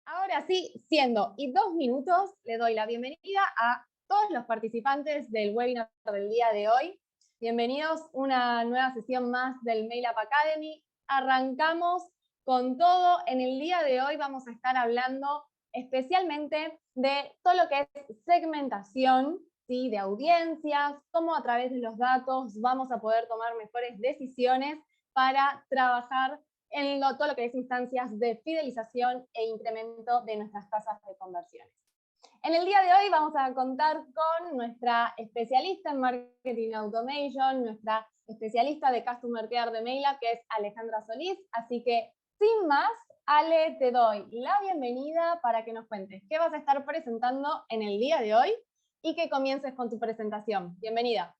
Ahora sí, siendo y 2 minutos, le doy la bienvenida a todos los participantes del webinar del día de hoy. Bienvenidos a una nueva sesión más del Mail App Academy. Arrancamos con todo. En el día de hoy vamos a estar hablando especialmente de todo lo que es segmentación, ¿sí? De audiencias, cómo a través de los datos vamos a poder tomar mejores decisiones para trabajar en todo lo que es instancias de fidelización e incremento de nuestras tasas de conversiones. En el día de hoy vamos a contar con nuestra especialista en Marketing Automation, nuestra especialista de Customer Care de MailUp, que es Alejandra Solís. Así que, sin más, Ale, te doy la bienvenida para que nos cuentes qué vas a estar presentando en el día de hoy y que comiences con tu presentación. Bienvenida.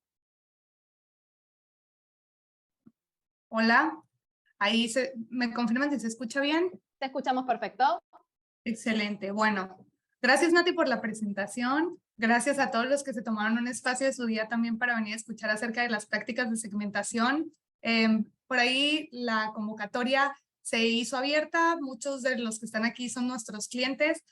Hola. Ahí ¿me confirman si se escucha bien? Te escuchamos perfecto. Excelente. Bueno, gracias Nati por la presentación. Gracias a todos los que se tomaron un espacio de su día también para venir a escuchar acerca de las prácticas de segmentación. Por ahí la convocatoria se hizo abierta. Muchos de los que están aquí son nuestros clientes.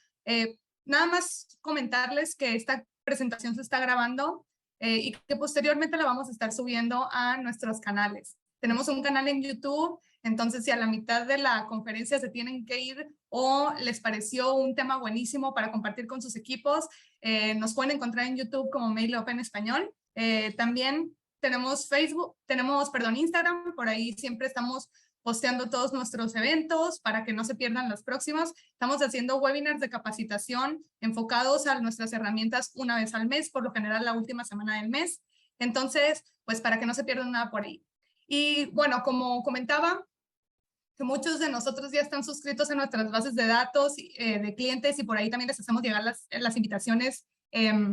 Nada más comentarles que esta presentación se está grabando y que posteriormente la vamos a estar subiendo a nuestros canales. Tenemos un canal en YouTube. Entonces, si a la mitad de la conferencia se tienen que ir o les pareció un tema buenísimo para compartir con sus equipos, nos pueden encontrar en YouTube como MailUp en español. También tenemos Instagram, por ahí siempre estamos posteando todos nuestros eventos para que no se pierdan los próximos. Estamos haciendo webinars de capacitación enfocados a nuestras herramientas una vez al mes, por lo general la última semana del mes. Entonces, pues para que no se pierdan nada por ahí. Y bueno, como comentaba, que muchos de nosotros ya están suscritos en nuestras bases de datos de clientes y por ahí también les hacemos llegar las invitaciones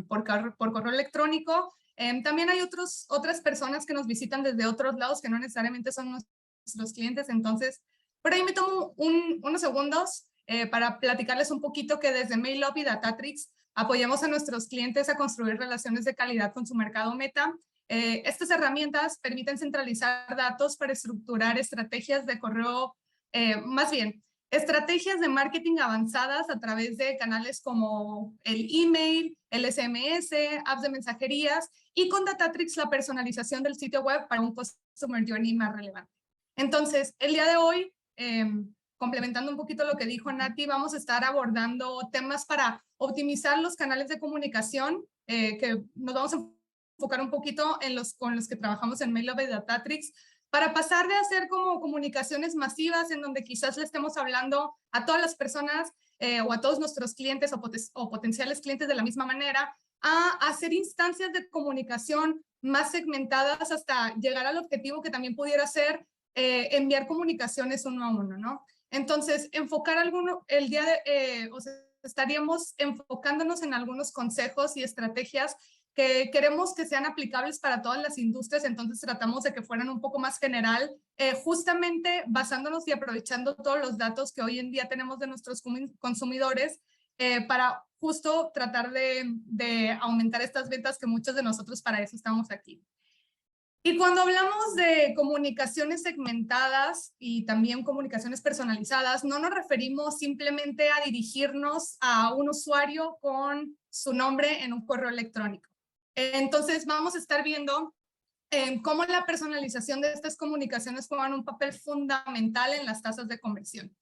por correo electrónico. También hay otras personas que nos visitan desde otros lados que no necesariamente son nuestros clientes. Entonces, por ahí me tomo unos segundos para platicarles un poquito que desde MailUp y Datatrix apoyamos a nuestros clientes a construir relaciones de calidad con su mercado meta. Estas herramientas permiten centralizar datos para estructurar estrategias de correo, estrategias de marketing avanzadas a través de canales como el email, el SMS, apps de mensajerías y con Datatrix la personalización del sitio web para un customer journey más relevante. Entonces, el día de hoy, complementando un poquito lo que dijo Nati, vamos a estar abordando temas para optimizar los canales de comunicación, que nos vamos a enfocar un poquito con los que trabajamos en MailUp y Datatrix, para pasar de hacer como comunicaciones masivas en donde quizás le estemos hablando a todas las personas o a todos nuestros clientes o potenciales clientes de la misma manera, a hacer instancias de comunicación más segmentadas hasta llegar al objetivo que también pudiera ser enviar comunicaciones uno a uno, ¿no? Entonces, estaríamos enfocándonos en algunos consejos y estrategias que queremos que sean aplicables para todas las industrias, entonces tratamos de que fueran un poco más general, justamente basándonos y aprovechando todos los datos que hoy en día tenemos de nuestros consumidores para justo tratar de aumentar estas ventas, que muchos de nosotros para eso estamos aquí. Y cuando hablamos de comunicaciones segmentadas y también comunicaciones personalizadas, no nos referimos simplemente a dirigirnos a un usuario con su nombre en un correo electrónico. Entonces vamos a estar viendo cómo la personalización de estas comunicaciones juegan un papel fundamental en las tasas de conversión.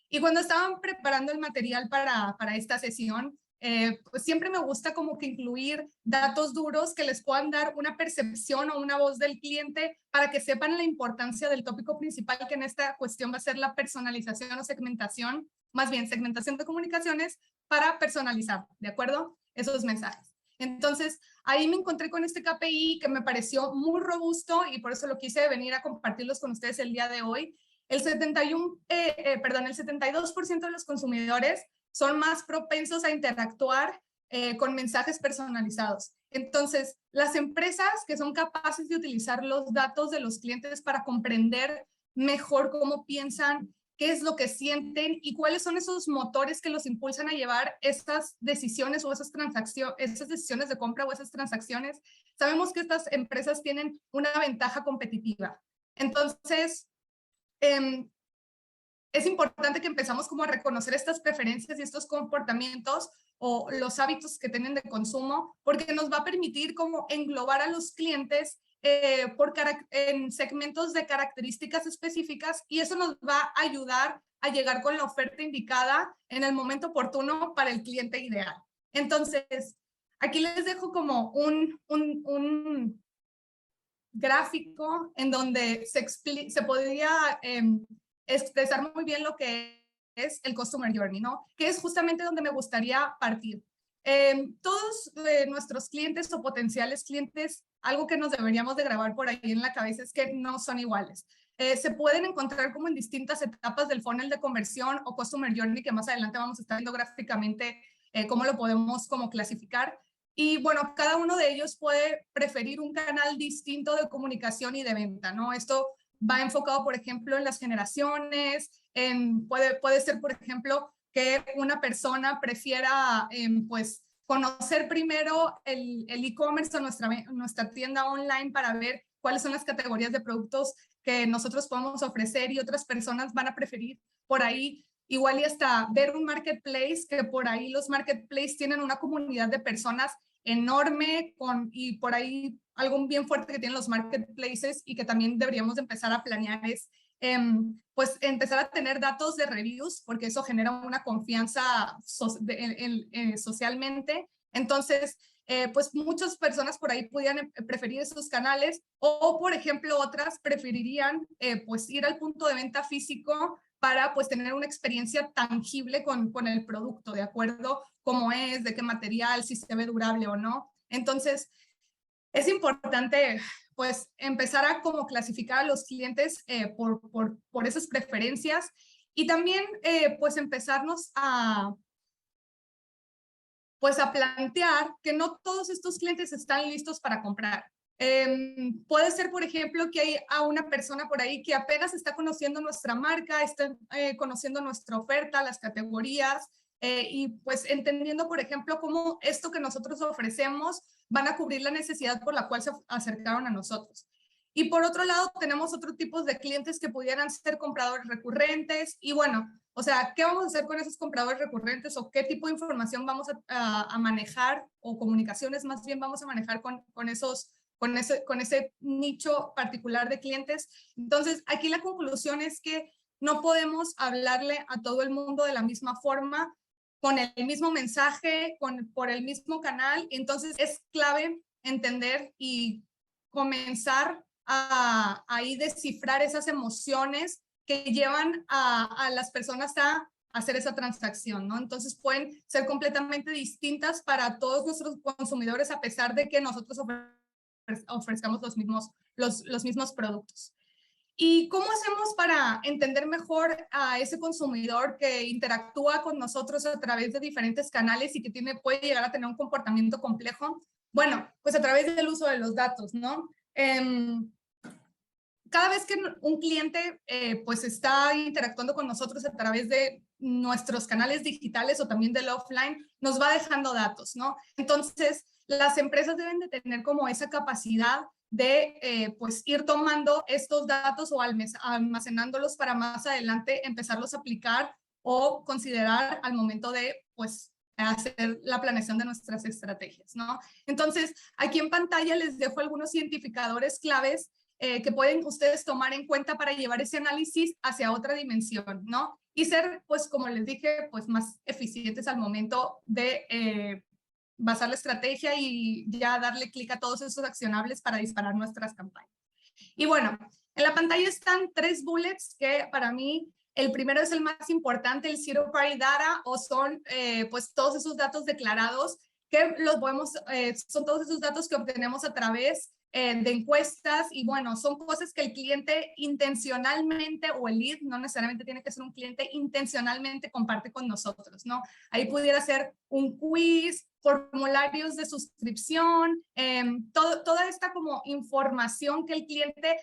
Y cuando estaban preparando el material para esta sesión, pues siempre me gusta como que incluir datos duros que les puedan dar una percepción o una voz del cliente para que sepan la importancia del tópico principal, que en esta cuestión va a ser la personalización o segmentación, más bien segmentación de comunicaciones para personalizar, ¿de acuerdo? Esos mensajes. Entonces, ahí me encontré con este KPI que me pareció muy robusto y por eso lo quise venir a compartirlos con ustedes el día de hoy. El 72% de los consumidores son más propensos a interactuar con mensajes personalizados. Entonces, las empresas que son capaces de utilizar los datos de los clientes para comprender mejor cómo piensan, qué es lo que sienten y cuáles son esos motores que los impulsan a llevar estas decisiones o esas decisiones de compra o esas transacciones, sabemos que estas empresas tienen una ventaja competitiva. Entonces, es importante que empezamos como a reconocer estas preferencias y estos comportamientos o los hábitos que tienen de consumo, porque nos va a permitir como englobar a los clientes en segmentos de características específicas, y eso nos va a ayudar a llegar con la oferta indicada en el momento oportuno para el cliente ideal. Entonces, aquí les dejo como un gráfico en donde se podría expresar muy bien lo que es el Customer Journey, ¿no? Que es justamente donde me gustaría partir. Todos nuestros clientes o potenciales clientes, algo que nos deberíamos de grabar por ahí en la cabeza es que no son iguales. Se pueden encontrar como en distintas etapas del funnel de conversión o Customer Journey, que más adelante vamos a estar viendo gráficamente cómo lo podemos como clasificar. Y bueno, cada uno de ellos puede preferir un canal distinto de comunicación y de venta, ¿no? Esto va enfocado, por ejemplo, en las generaciones, puede ser, por ejemplo, que una persona prefiera, pues, conocer primero el e-commerce o nuestra tienda online para ver cuáles son las categorías de productos que nosotros podemos ofrecer, y otras personas van a preferir por ahí igual y hasta ver un marketplace, que por ahí los marketplaces tienen una comunidad de personas enorme, y por ahí algo bien fuerte que tienen los marketplaces y que también deberíamos empezar a planear es pues empezar a tener datos de reviews, porque eso genera una confianza socialmente. Entonces, pues muchas personas por ahí pudieran preferir esos canales, o por ejemplo otras preferirían pues ir al punto de venta físico para pues tener una experiencia tangible con el producto, de acuerdo cómo es, de qué material, si se ve durable o no. Entonces, es importante pues empezar a como clasificar a los clientes por esas preferencias, y también pues empezarnos pues a plantear que no todos estos clientes están listos para comprar. Puede ser, por ejemplo, que hay a una persona por ahí que apenas está conociendo nuestra marca, está conociendo nuestra oferta, las categorías, y pues entendiendo, por ejemplo, cómo esto que nosotros ofrecemos van a cubrir la necesidad por la cual se acercaron a nosotros. Y por otro lado, tenemos otro tipo de clientes que pudieran ser compradores recurrentes, y bueno, o sea, ¿qué vamos a hacer con esos compradores recurrentes, o qué tipo de información vamos a manejar, o comunicaciones más bien vamos a manejar con ese nicho particular de clientes? Entonces, aquí la conclusión es que no podemos hablarle a todo el mundo de la misma forma, con el mismo mensaje, por el mismo canal. Entonces, es clave entender y comenzar a ahí descifrar esas emociones que llevan a las personas a hacer esa transacción, ¿no? Entonces pueden ser completamente distintas para todos nuestros consumidores, a pesar de que nosotros ofrezcamos los mismos productos. ¿Y cómo hacemos para entender mejor a ese consumidor que interactúa con nosotros a través de diferentes canales y que puede llegar a tener un comportamiento complejo? Bueno, pues a través del uso de los datos, ¿no? Cada vez que un cliente pues está interactuando con nosotros a través de nuestros canales digitales o también del offline, nos va dejando datos, ¿no? Entonces, las empresas deben de tener como esa capacidad de pues ir tomando estos datos o almacenándolos para más adelante empezarlos a aplicar o considerar al momento de pues hacer la planeación de nuestras estrategias, ¿no? Entonces, aquí en pantalla les dejo algunos identificadores claves que pueden ustedes tomar en cuenta para llevar ese análisis hacia otra dimensión, ¿no? Y ser, pues, como les dije, pues más eficientes al momento de basar la estrategia y ya darle clic a todos esos accionables para disparar nuestras campañas. Y bueno, en la pantalla están 3 bullets que para mí el primero es el más importante, el Zero Party Data, o son pues todos esos datos declarados que son todos esos datos que obtenemos a través de encuestas, y bueno, son cosas que el cliente intencionalmente, o el lead, no necesariamente tiene que ser un cliente, intencionalmente comparte con nosotros, ¿no? Ahí pudiera ser un quiz, formularios de suscripción, toda esta como información que el cliente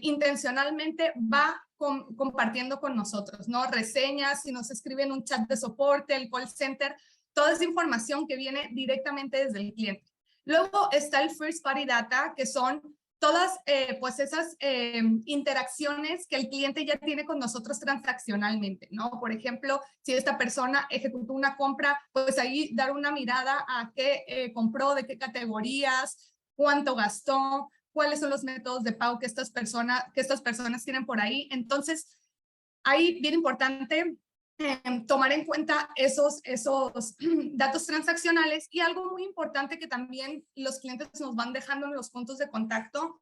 intencionalmente va compartiendo con nosotros, ¿no? Reseñas, si nos escriben un chat de soporte, el call center, toda esa información que viene directamente desde el cliente. Luego está el First Party Data, que son todas pues esas interacciones que el cliente ya tiene con nosotros transaccionalmente, ¿no? Por ejemplo, si esta persona ejecutó una compra, pues ahí dar una mirada a qué compró, de qué categorías, cuánto gastó, cuáles son los métodos de pago que estas personas tienen por ahí. Entonces, ahí bien importante tomar en cuenta esos datos transaccionales, y algo muy importante que también los clientes nos van dejando en los puntos de contacto,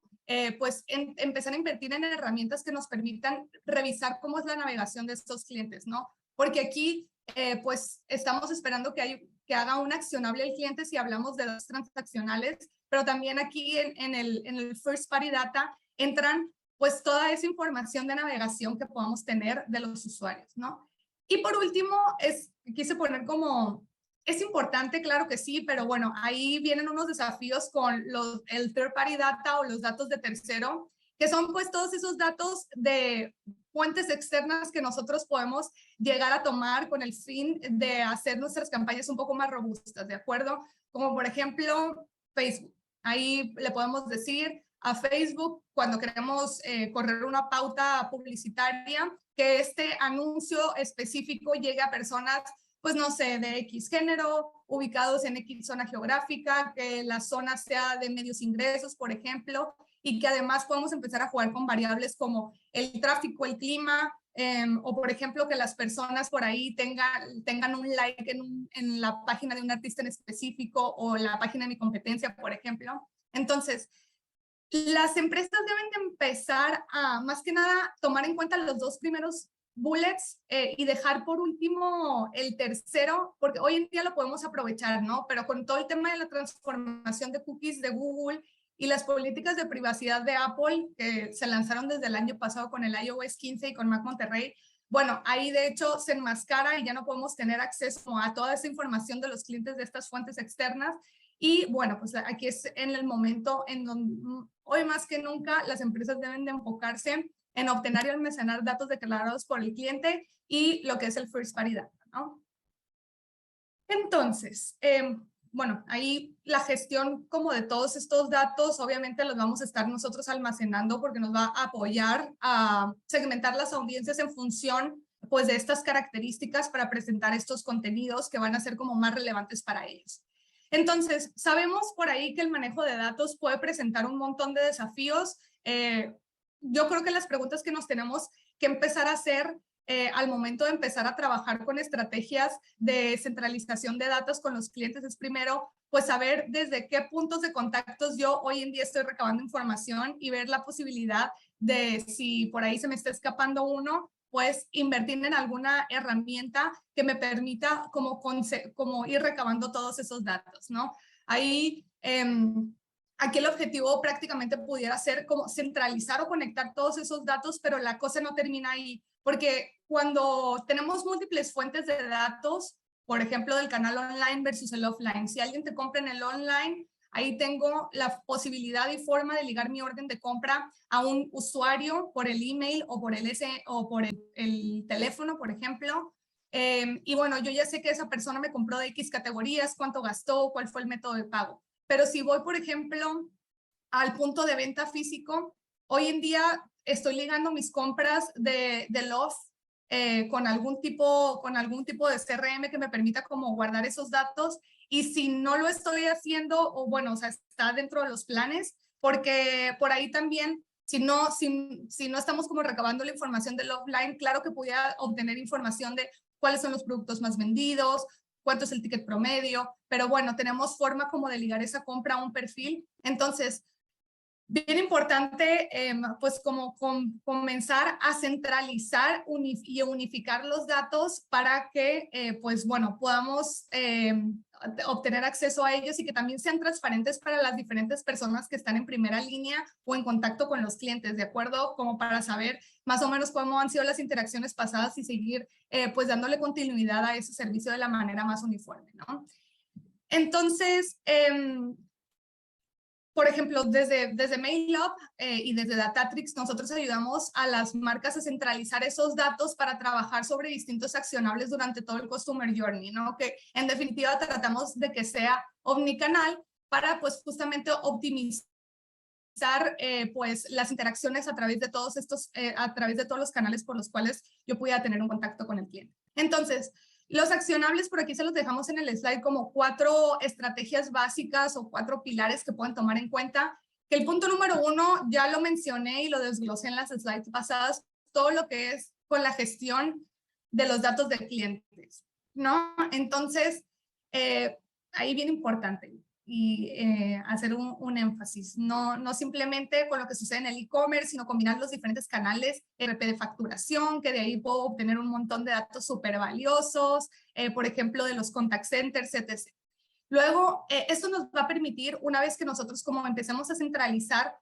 pues empezar a invertir en herramientas que nos permitan revisar cómo es la navegación de estos clientes, ¿no? Porque aquí pues estamos esperando que haga un accionable el cliente si hablamos de datos transaccionales, pero también aquí en el First Party Data entran pues toda esa información de navegación que podamos tener de los usuarios, ¿no? Y por último, quise poner como, es importante, claro que sí, pero bueno, ahí vienen unos desafíos con el third party data o los datos de tercero, que son pues todos esos datos de fuentes externas que nosotros podemos llegar a tomar con el fin de hacer nuestras campañas un poco más robustas, ¿de acuerdo? Como por ejemplo Facebook. Ahí le podemos decir a Facebook cuando queremos correr una pauta publicitaria, que este anuncio específico llegue a personas, pues no sé, de X género, ubicados en X zona geográfica, que la zona sea de medios ingresos, por ejemplo, y que además podemos empezar a jugar con variables como el tráfico, el clima, o por ejemplo que las personas por ahí tengan un like en la página de un artista en específico o la página de mi competencia, por ejemplo. Entonces, las empresas deben de empezar a, más que nada, tomar en cuenta los dos primeros bullets y dejar por último el tercero, porque hoy en día lo podemos aprovechar, ¿no? Pero con todo el tema de la transformación de cookies de Google y las políticas de privacidad de Apple, que se lanzaron desde el año pasado con el iOS 15 y con Mac Monterrey, bueno, ahí de hecho se enmascara y ya no podemos tener acceso a toda esa información de los clientes de estas fuentes externas. Y bueno, pues aquí es en el momento en donde hoy más que nunca las empresas deben de enfocarse en obtener y almacenar datos declarados por el cliente y lo que es el first party data, ¿no? Entonces, bueno, ahí la gestión como de todos estos datos, obviamente los vamos a estar nosotros almacenando porque nos va a apoyar a segmentar las audiencias en función pues de estas características para presentar estos contenidos que van a ser como más relevantes para ellos. Entonces, sabemos por ahí que el manejo de datos puede presentar un montón de desafíos. Yo creo que las preguntas que nos tenemos que empezar a hacer al momento de empezar a trabajar con estrategias de centralización de datos con los clientes es primero, pues saber desde qué puntos de contactos yo hoy en día estoy recabando información y ver la posibilidad de si por ahí se me está escapando uno, pues invertir en alguna herramienta que me permita como ir recabando todos esos datos, ¿no? Ahí, aquí el objetivo prácticamente pudiera ser como centralizar o conectar todos esos datos, pero la cosa no termina ahí, porque cuando tenemos múltiples fuentes de datos, por ejemplo, del canal online versus el offline, si alguien te compra en el online, ahí tengo la posibilidad y forma de ligar mi orden de compra a un usuario por el email o por el teléfono, por ejemplo. Y bueno, yo ya sé que esa persona me compró de X categorías, cuánto gastó, cuál fue el método de pago. Pero si voy, por ejemplo, al punto de venta físico, hoy en día estoy ligando mis compras de Love con algún tipo de CRM que me permita como guardar esos datos, y si no lo estoy haciendo, o bueno, o sea, está dentro de los planes, porque por ahí también, si no estamos como recabando la información del offline, claro que pudiera obtener información de cuáles son los productos más vendidos, cuánto es el ticket promedio, pero bueno, tenemos forma como de ligar esa compra a un perfil. Entonces, bien importante, pues como comenzar a centralizar y unificar los datos para que, pues bueno, podamos obtener acceso a ellos y que también sean transparentes para las diferentes personas que están en primera línea o en contacto con los clientes, ¿de acuerdo? Como para saber más o menos cómo han sido las interacciones pasadas y seguir, pues dándole continuidad a ese servicio de la manera más uniforme, ¿no? Entonces, por ejemplo, desde MailUp y desde Datatrix, nosotros ayudamos a las marcas a centralizar esos datos para trabajar sobre distintos accionables durante todo el Customer Journey, ¿no? Que en definitiva tratamos de que sea omnicanal para, pues, justamente optimizar pues las interacciones a través de todos los canales por los cuales yo pudiera tener un contacto con el cliente. Entonces, los accionables por aquí se los dejamos en el slide como 4 estrategias básicas o 4 pilares que pueden tomar en cuenta. Que el punto número 1 ya lo mencioné y lo desglosé en las slides pasadas, todo lo que es con la gestión de los datos de clientes, ¿no? Entonces, ahí bien importante y hacer un énfasis, no simplemente con lo que sucede en el e-commerce, sino combinar los diferentes canales RP de facturación, que de ahí puedo obtener un montón de datos súper valiosos, por ejemplo, de los contact centers, etc. Luego, esto nos va a permitir, una vez que nosotros como empecemos a centralizar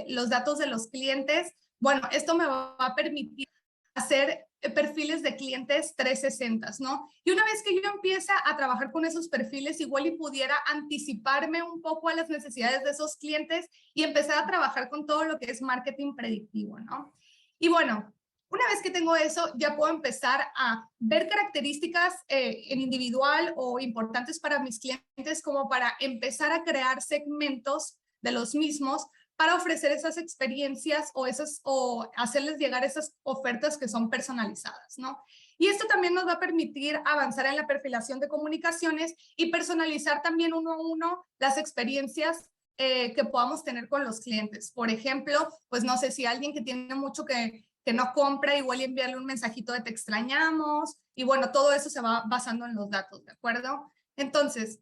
los datos de los clientes, bueno, esto me va a permitir hacer perfiles de clientes 360, ¿no? Y una vez que yo empiece a trabajar con esos perfiles, igual y pudiera anticiparme un poco a las necesidades de esos clientes y empezar a trabajar con todo lo que es marketing predictivo, ¿no? Y bueno, una vez que tengo eso, ya puedo empezar a ver características en individual o importantes para mis clientes como para empezar a crear segmentos de los mismos para ofrecer esas experiencias o hacerles llegar esas ofertas que son personalizadas, ¿no? Y esto también nos va a permitir avanzar en la perfilación de comunicaciones y personalizar también uno a uno las experiencias que podamos tener con los clientes. Por ejemplo, pues no sé si alguien que tiene mucho que no compra, igual y enviarle un mensajito de te extrañamos, y bueno, todo eso se va basando en los datos, ¿de acuerdo? Entonces,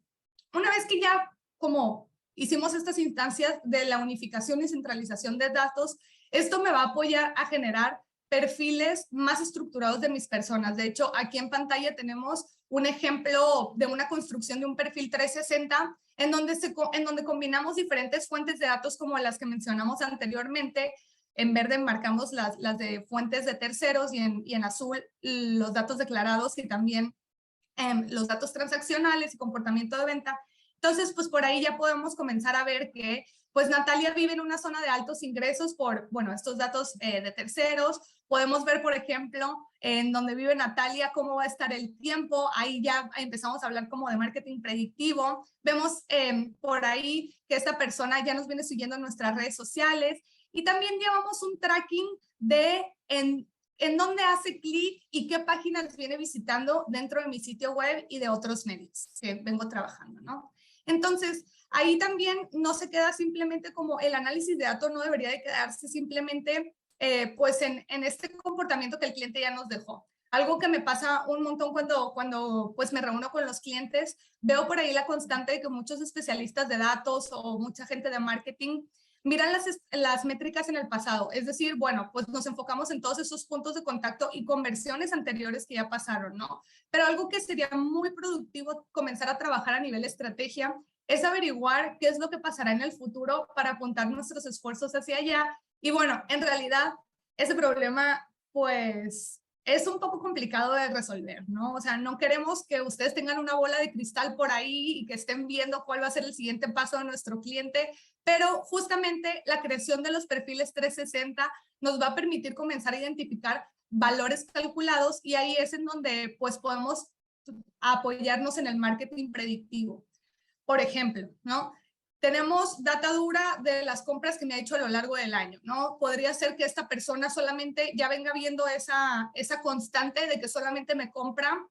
una vez que ya como hicimos estas instancias de la unificación y centralización de datos, esto me va a apoyar a generar perfiles más estructurados de mis personas. De hecho, aquí en pantalla tenemos un ejemplo de una construcción de un perfil 360 en donde combinamos diferentes fuentes de datos como las que mencionamos anteriormente. En verde marcamos las de fuentes de terceros y en azul los datos declarados y también los datos transaccionales y comportamiento de venta. Entonces, pues por ahí ya podemos comenzar a ver que pues Natalia vive en una zona de altos ingresos por, bueno, estos datos de terceros. Podemos ver, por ejemplo, en donde vive Natalia, cómo va a estar el tiempo. Ahí ya empezamos a hablar como de marketing predictivo. Vemos por ahí que esta persona ya nos viene siguiendo en nuestras redes sociales. Y también llevamos un tracking de en dónde hace clic y qué páginas viene visitando dentro de mi sitio web y de otros medios que vengo trabajando, ¿no? Entonces, ahí también no se queda simplemente como el análisis de datos, no debería de quedarse simplemente pues en este comportamiento que el cliente ya nos dejó. Algo que me pasa un montón cuando pues me reúno con los clientes, veo por ahí la constante de que muchos especialistas de datos o mucha gente de marketing miran las métricas en el pasado, es decir, bueno, pues nos enfocamos en todos esos puntos de contacto y conversiones anteriores que ya pasaron, ¿no? Pero algo que sería muy productivo comenzar a trabajar a nivel estrategia es averiguar qué es lo que pasará en el futuro para apuntar nuestros esfuerzos hacia allá. Y bueno, en realidad ese problema pues es un poco complicado de resolver, ¿no? O sea, no queremos que ustedes tengan una bola de cristal por ahí y que estén viendo cuál va a ser el siguiente paso de nuestro cliente, pero justamente la creación de los perfiles 360 nos va a permitir comenzar a identificar valores calculados y ahí es en donde pues podemos apoyarnos en el marketing predictivo. Por ejemplo, ¿no? Tenemos data dura de las compras que me ha hecho a lo largo del año, ¿no? Podría ser que esta persona solamente ya venga viendo esa constante de que solamente me compra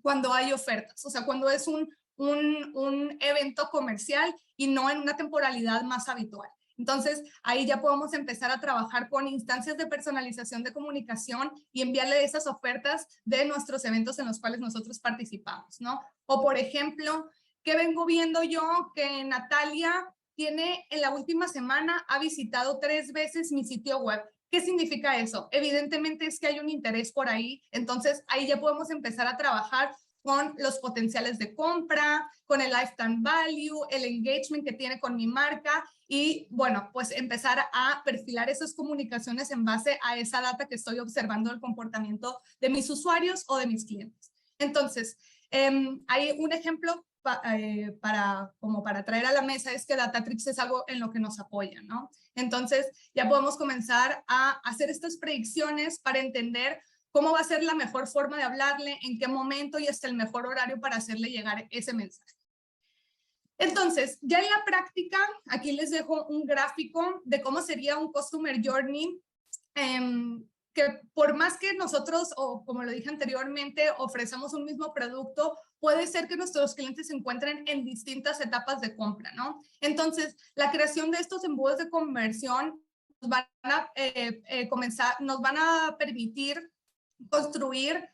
cuando hay ofertas, o sea, cuando es un evento comercial y no en una temporalidad más habitual. Entonces, ahí ya podemos empezar a trabajar con instancias de personalización de comunicación y enviarle esas ofertas de nuestros eventos en los cuales nosotros participamos, ¿no? O, por ejemplo, que vengo viendo yo que Natalia tiene en la última semana, ha visitado 3 veces mi sitio web. ¿Qué significa eso? Evidentemente es que hay un interés por ahí, entonces ahí ya podemos empezar a trabajar con los potenciales de compra, con el lifetime value, el engagement que tiene con mi marca y bueno, pues empezar a perfilar esas comunicaciones en base a esa data que estoy observando del comportamiento de mis usuarios o de mis clientes. Entonces, hay un ejemplo para traer a la mesa es que Datatrix es algo en lo que nos apoya, ¿no? Entonces ya podemos comenzar a hacer estas predicciones para entender cómo va a ser la mejor forma de hablarle, en qué momento y hasta el mejor horario para hacerle llegar ese mensaje. Entonces, ya en la práctica, aquí les dejo un gráfico de cómo sería un Customer Journey, que por más que nosotros, o como lo dije anteriormente, ofrecemos un mismo producto, puede ser que nuestros clientes se encuentren en distintas etapas de compra, ¿no? Entonces, la creación de estos embudos de conversión nos van a nos van a permitir construir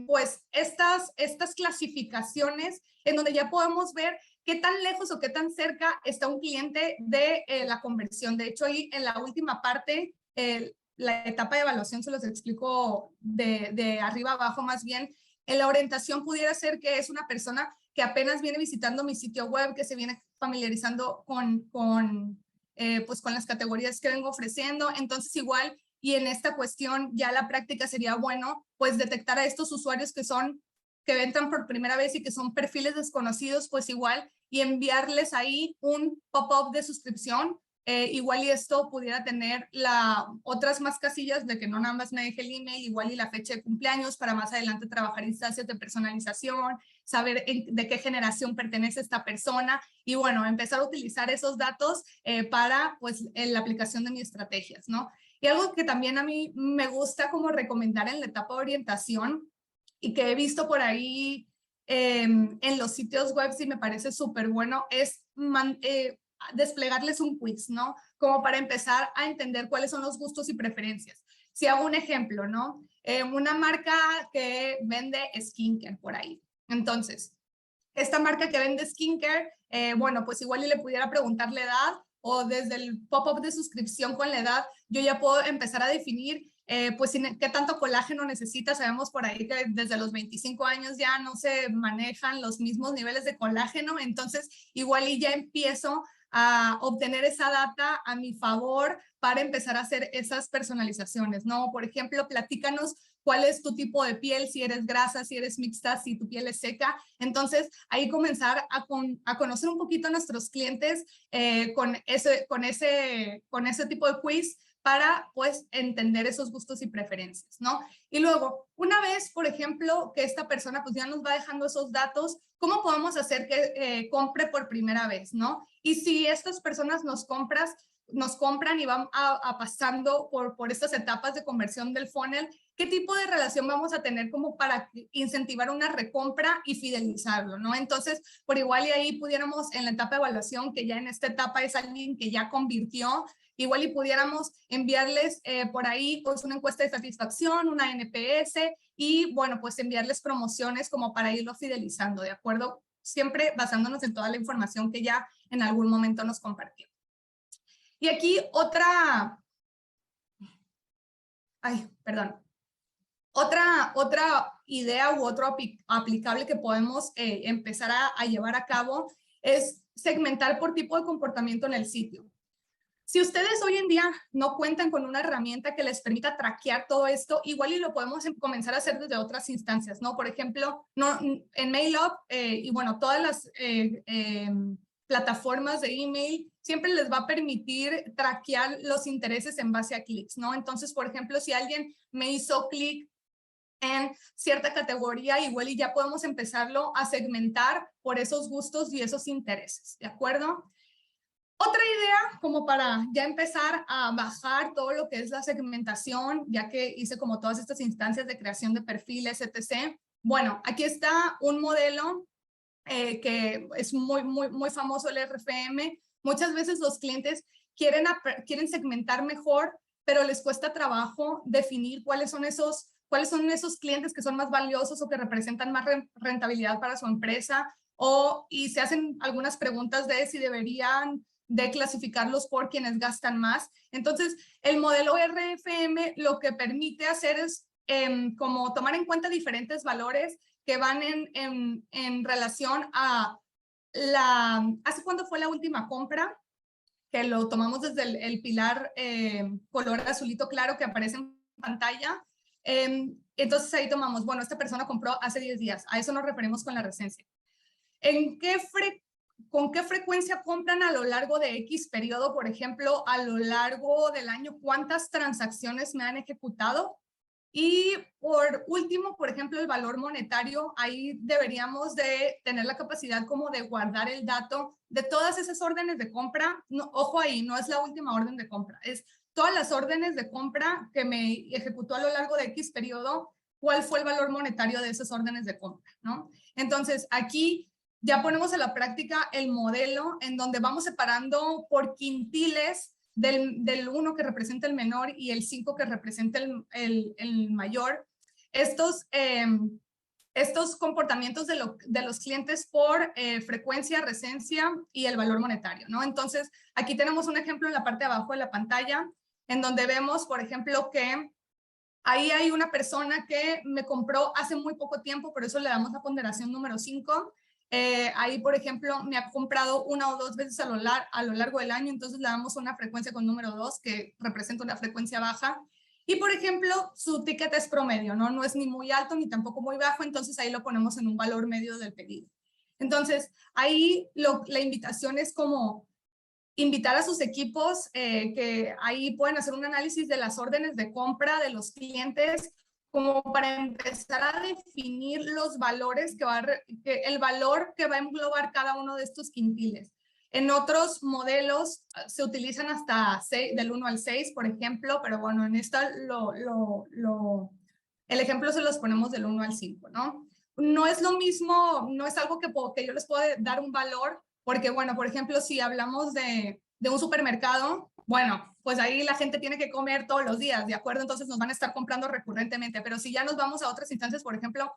pues estas clasificaciones en donde ya podemos ver qué tan lejos o qué tan cerca está un cliente de la conversión. De hecho, ahí en la última parte, la etapa de evaluación se los explico de arriba abajo más bien. En la orientación pudiera ser que es una persona que apenas viene visitando mi sitio web, que se viene familiarizando pues con las categorías que vengo ofreciendo. Entonces, igual, y en esta cuestión ya la práctica sería bueno, pues detectar a estos usuarios que entran por primera vez y que son perfiles desconocidos, pues igual, y enviarles ahí un pop-up de suscripción. Igual y esto pudiera tener otras más casillas de que no nada más me deje el email, igual y la fecha de cumpleaños para más adelante trabajar instancias de personalización, saber de qué generación pertenece esta persona y bueno, empezar a utilizar esos datos para pues la aplicación de mis estrategias, ¿no? Y algo que también a mí me gusta como recomendar en la etapa de orientación y que he visto por ahí en los sitios web y me parece súper bueno es desplegarles un quiz, ¿no? Como para empezar a entender cuáles son los gustos y preferencias. Si hago un ejemplo, ¿no? Una marca que vende skincare por ahí. Entonces, esta marca que vende skincare, bueno, pues igual y le pudiera preguntar la edad o desde el pop-up de suscripción con la edad, yo ya puedo empezar a definir pues qué tanto colágeno necesita. Sabemos por ahí que desde los 25 años ya no se manejan los mismos niveles de colágeno, entonces igual y ya empiezo a obtener esa data a mi favor para empezar a hacer esas personalizaciones, ¿no? Por ejemplo, platícanos cuál es tu tipo de piel, si eres grasa, si eres mixta, si tu piel es seca. Entonces, ahí comenzar a conocer un poquito a nuestros clientes con ese tipo de quiz para, pues, entender esos gustos y preferencias, ¿no? Y luego, una vez, por ejemplo, que esta persona, pues, ya nos va dejando esos datos, ¿cómo podemos hacer que compre por primera vez, ¿no? Y si estas personas nos compran y van pasando por estas etapas de conversión del funnel, ¿qué tipo de relación vamos a tener como para incentivar una recompra y fidelizarlo, ¿no? Entonces, por igual y ahí pudiéramos en la etapa de evaluación, que ya en esta etapa es alguien que ya convirtió, igual y pudiéramos enviarles por ahí pues una encuesta de satisfacción, una NPS y bueno, pues enviarles promociones como para irlo fidelizando, ¿de acuerdo? Siempre basándonos en toda la información que ya en algún momento nos compartió. Y aquí otra idea u otro aplicable que podemos empezar a llevar a cabo es segmentar por tipo de comportamiento en el sitio. Si ustedes hoy en día no cuentan con una herramienta que les permita traquear todo esto, igual y lo podemos comenzar a hacer desde otras instancias, ¿no? Por ejemplo, en MailUp y bueno, todas las plataformas de email siempre les va a permitir traquear los intereses en base a clics, ¿no? Entonces, por ejemplo, si alguien me hizo clic en cierta categoría, igual y ya podemos empezarlo a segmentar por esos gustos y esos intereses, ¿de acuerdo? Otra idea como para ya empezar a bajar todo lo que es la segmentación, ya que hice como todas estas instancias de creación de perfiles, etc. Bueno, aquí está un modelo que es muy famoso, el RFM. Muchas veces los clientes quieren segmentar mejor, pero les cuesta trabajo definir cuáles son esos clientes que son más valiosos o que representan más rentabilidad para su empresa, y se hacen algunas preguntas de si deberían de clasificarlos por quienes gastan más. Entonces, el modelo RFM lo que permite hacer es como tomar en cuenta diferentes valores que van en relación a ¿hace cuándo fue la última compra? Que lo tomamos desde el pilar color azulito claro que aparece en pantalla. Entonces ahí tomamos, bueno, esta persona compró hace 10 días, a eso nos referimos con la recencia. ¿Con qué frecuencia compran a lo largo de X periodo? Por ejemplo, a lo largo del año, ¿cuántas transacciones me han ejecutado? Y por último, por ejemplo, el valor monetario, ahí deberíamos de tener la capacidad como de guardar el dato de todas esas órdenes de compra. No, ojo ahí, no es la última orden de compra, es todas las órdenes de compra que me ejecutó a lo largo de X periodo, cuál fue el valor monetario de esas órdenes de compra, ¿no? Entonces, aquí ya ponemos en la práctica el modelo en donde vamos separando por quintiles del 1 que representa el menor y el 5 que representa el mayor, estos comportamientos de los clientes por frecuencia, recencia y el valor monetario, ¿no? Entonces, aquí tenemos un ejemplo en la parte de abajo de la pantalla, en donde vemos, por ejemplo, que ahí hay una persona que me compró hace muy poco tiempo, por eso le damos la ponderación número 5. Ahí, por ejemplo, me ha comprado 1 o 2 veces a lo largo del año, entonces le damos una frecuencia con número 2, que representa una frecuencia baja. Y, por ejemplo, su ticket es promedio, ¿no? No es ni muy alto ni tampoco muy bajo, entonces ahí lo ponemos en un valor medio del pedido. Entonces, ahí la invitación es como invitar a sus equipos que ahí pueden hacer un análisis de las órdenes de compra de los clientes, como para empezar a definir los valores el valor que va a englobar cada uno de estos quintiles. En otros modelos se utilizan hasta 6, del 1 al 6, por ejemplo, pero bueno, en esta el ejemplo se los ponemos del 1 al 5, ¿no? No es lo mismo, no es algo que yo les puedo dar un valor, porque, bueno, por ejemplo, si hablamos de un supermercado, bueno, pues ahí la gente tiene que comer todos los días, ¿de acuerdo? Entonces nos van a estar comprando recurrentemente, pero si ya nos vamos a otras instancias, por ejemplo,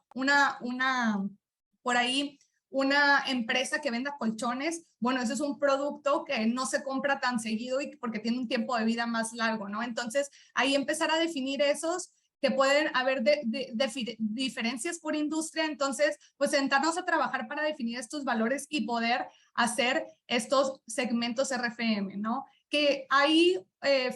por ahí, una empresa que venda colchones, bueno, ese es un producto que no se compra tan seguido y porque tiene un tiempo de vida más largo, ¿no? Entonces, ahí empezar a definir esos que pueden haber diferencias por industria, entonces, pues sentarnos a trabajar para definir estos valores y poder hacer estos segmentos RFM, ¿no? Que ahí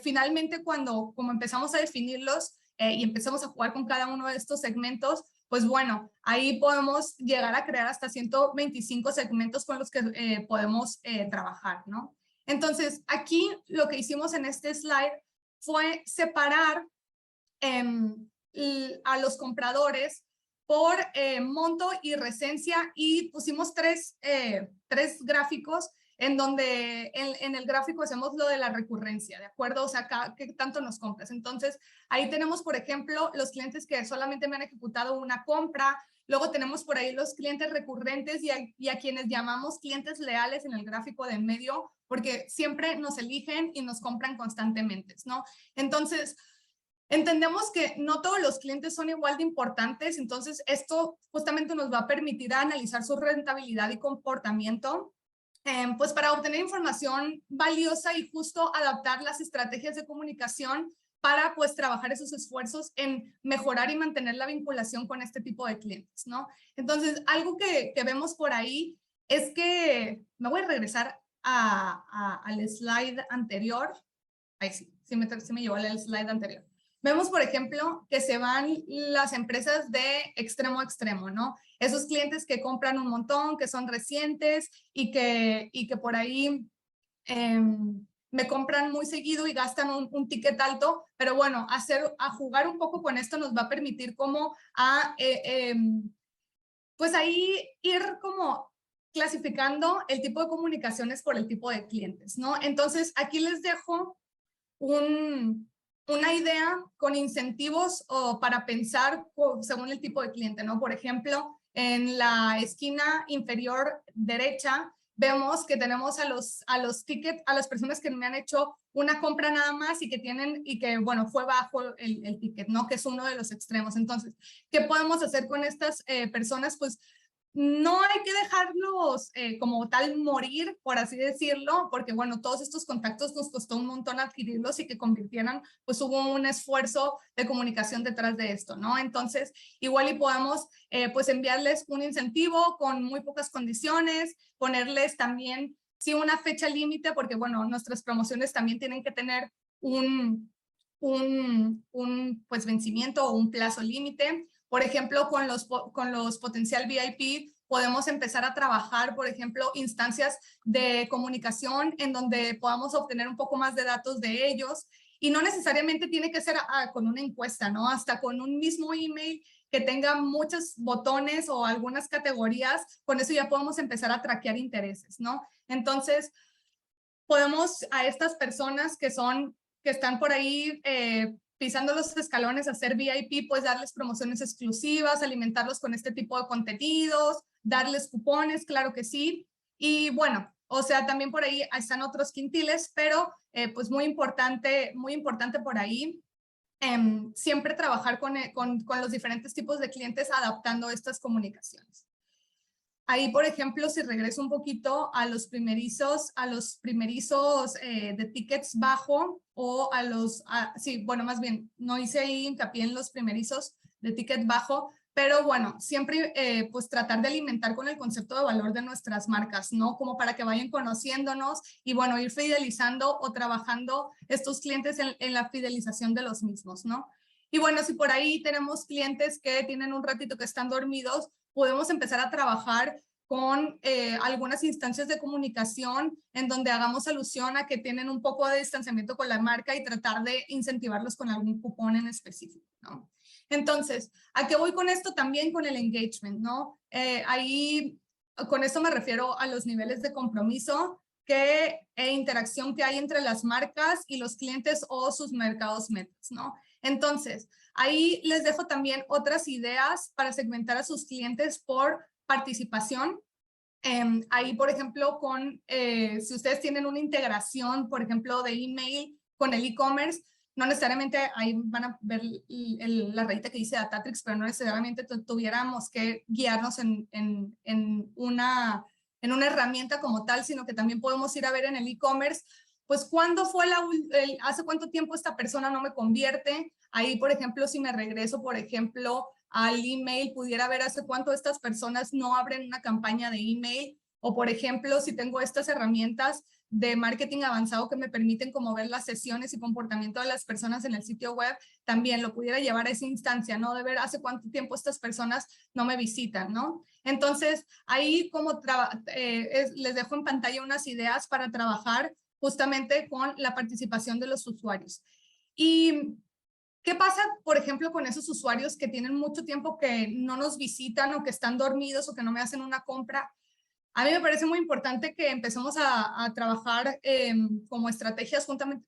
finalmente como empezamos a definirlos y empezamos a jugar con cada uno de estos segmentos, pues bueno, ahí podemos llegar a crear hasta 125 segmentos con los que podemos trabajar, ¿no? Entonces, aquí lo que hicimos en este slide fue separar a los compradores por monto y recencia y pusimos tres gráficos en donde en el gráfico hacemos lo de la recurrencia, ¿de acuerdo? O sea, ¿qué tanto nos compras? Entonces, ahí tenemos, por ejemplo, los clientes que solamente me han ejecutado una compra. Luego tenemos por ahí los clientes recurrentes y a quienes llamamos clientes leales en el gráfico de en medio, porque siempre nos eligen y nos compran constantemente, ¿no? Entonces, entendemos que no todos los clientes son igual de importantes, entonces esto justamente nos va a permitir analizar su rentabilidad y comportamiento, pues para obtener información valiosa y justo adaptar las estrategias de comunicación para pues trabajar esos esfuerzos en mejorar y mantener la vinculación con este tipo de clientes, ¿no? Entonces, algo que vemos por ahí es que, me voy a regresar al slide anterior. Ahí sí me llevó al slide anterior. Vemos, por ejemplo, que se van las empresas de extremo a extremo, ¿no? Esos clientes que compran un montón, que son recientes y que por ahí me compran muy seguido y gastan un ticket alto, pero bueno, a jugar un poco con esto nos va a permitir como pues ahí ir como clasificando el tipo de comunicaciones por el tipo de clientes, ¿no? Entonces, aquí les dejo una idea con incentivos o para pensar según el tipo de cliente, ¿no? Por ejemplo, en la esquina inferior derecha vemos que tenemos a los tickets, a las personas que me han hecho una compra nada más y que bueno, fue bajo el ticket, ¿no? Que es uno de los extremos. Entonces, ¿qué podemos hacer con estas personas? Pues no hay que dejarlos como tal morir, por así decirlo, porque bueno, todos estos contactos nos costó un montón adquirirlos y que convirtieran, pues hubo un esfuerzo de comunicación detrás de esto, ¿no? Entonces, igual y podemos pues enviarles un incentivo con muy pocas condiciones, ponerles también, sí, una fecha límite, porque bueno, nuestras promociones también tienen que tener un pues vencimiento o un plazo límite. Por ejemplo, con los potencial VIP podemos empezar a trabajar, por ejemplo, instancias de comunicación en donde podamos obtener un poco más de datos de ellos Y no necesariamente tiene que ser con una encuesta, ¿no? Hasta con un mismo email que tenga muchos botones o algunas categorías, con eso ya podemos empezar a traquear intereses, ¿no? Entonces, podemos a estas personas que están por ahí pisando los escalones a ser VIP, pues darles promociones exclusivas, alimentarlos con este tipo de contenidos, darles cupones, claro que sí. Y bueno, o sea, también por ahí están otros quintiles, pero pues muy importante por ahí. Siempre trabajar con los diferentes tipos de clientes adaptando estas comunicaciones. Ahí, por ejemplo, si regreso un poquito a los primerizos de tickets bajo o sí, bueno, más bien, no hice ahí hincapié en los primerizos de ticket bajo, pero bueno, siempre pues tratar de alimentar con el concepto de valor de nuestras marcas, ¿no? Como para que vayan conociéndonos y bueno, ir fidelizando o trabajando estos clientes en la fidelización de los mismos, ¿no? Y bueno, si por ahí tenemos clientes que tienen un ratito que están dormidos, podemos empezar a trabajar con algunas instancias de comunicación en donde hagamos alusión a que tienen un poco de distanciamiento con la marca y tratar de incentivarlos con algún cupón en específico, ¿no? Entonces, ¿a qué voy con esto? También con el engagement, ¿no? Ahí, con esto me refiero a los niveles de compromiso e interacción que hay entre las marcas y los clientes o sus mercados metas, ¿no? Entonces, ahí les dejo también otras ideas para segmentar a sus clientes por participación. Ahí, por ejemplo, si ustedes tienen una integración, por ejemplo, de email con el e-commerce, no necesariamente ahí van a ver la rayita que dice Datatrix, pero no necesariamente tuviéramos que guiarnos en una herramienta como tal, sino que también podemos ir a ver en el e-commerce, pues, hace cuánto tiempo esta persona no me convierte. Ahí, por ejemplo, si me regreso, por ejemplo, al email, pudiera ver hace cuánto estas personas no abren una campaña de email, o por ejemplo, si tengo estas herramientas de marketing avanzado que me permiten como ver las sesiones y comportamiento de las personas en el sitio web, también lo pudiera llevar a esa instancia, ¿no? De ver hace cuánto tiempo estas personas no me visitan, ¿no? Entonces, ahí les dejo en pantalla unas ideas para trabajar justamente con la participación de los usuarios. Y ¿qué pasa, por ejemplo, con esos usuarios que tienen mucho tiempo que no nos visitan o que están dormidos o que no me hacen una compra? A mí me parece muy importante que empecemos a trabajar como estrategias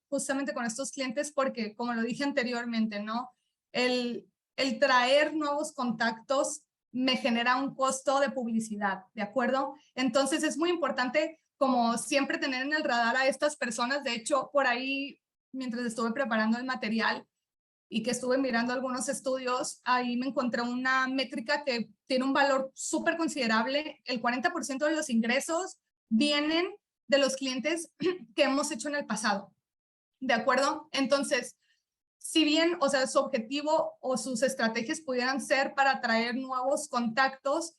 justamente con estos clientes porque, como lo dije anteriormente, ¿no? El traer nuevos contactos me genera un costo de publicidad, ¿de acuerdo? Entonces es muy importante como siempre tener en el radar a estas personas. De hecho, por ahí, mientras estuve preparando el material, y que estuve mirando algunos estudios, ahí me encontré una métrica que tiene un valor súper considerable. El 40% de los ingresos vienen de los clientes que hemos hecho en el pasado, ¿de acuerdo? Entonces, si bien, o sea, su objetivo o sus estrategias pudieran ser para atraer nuevos contactos,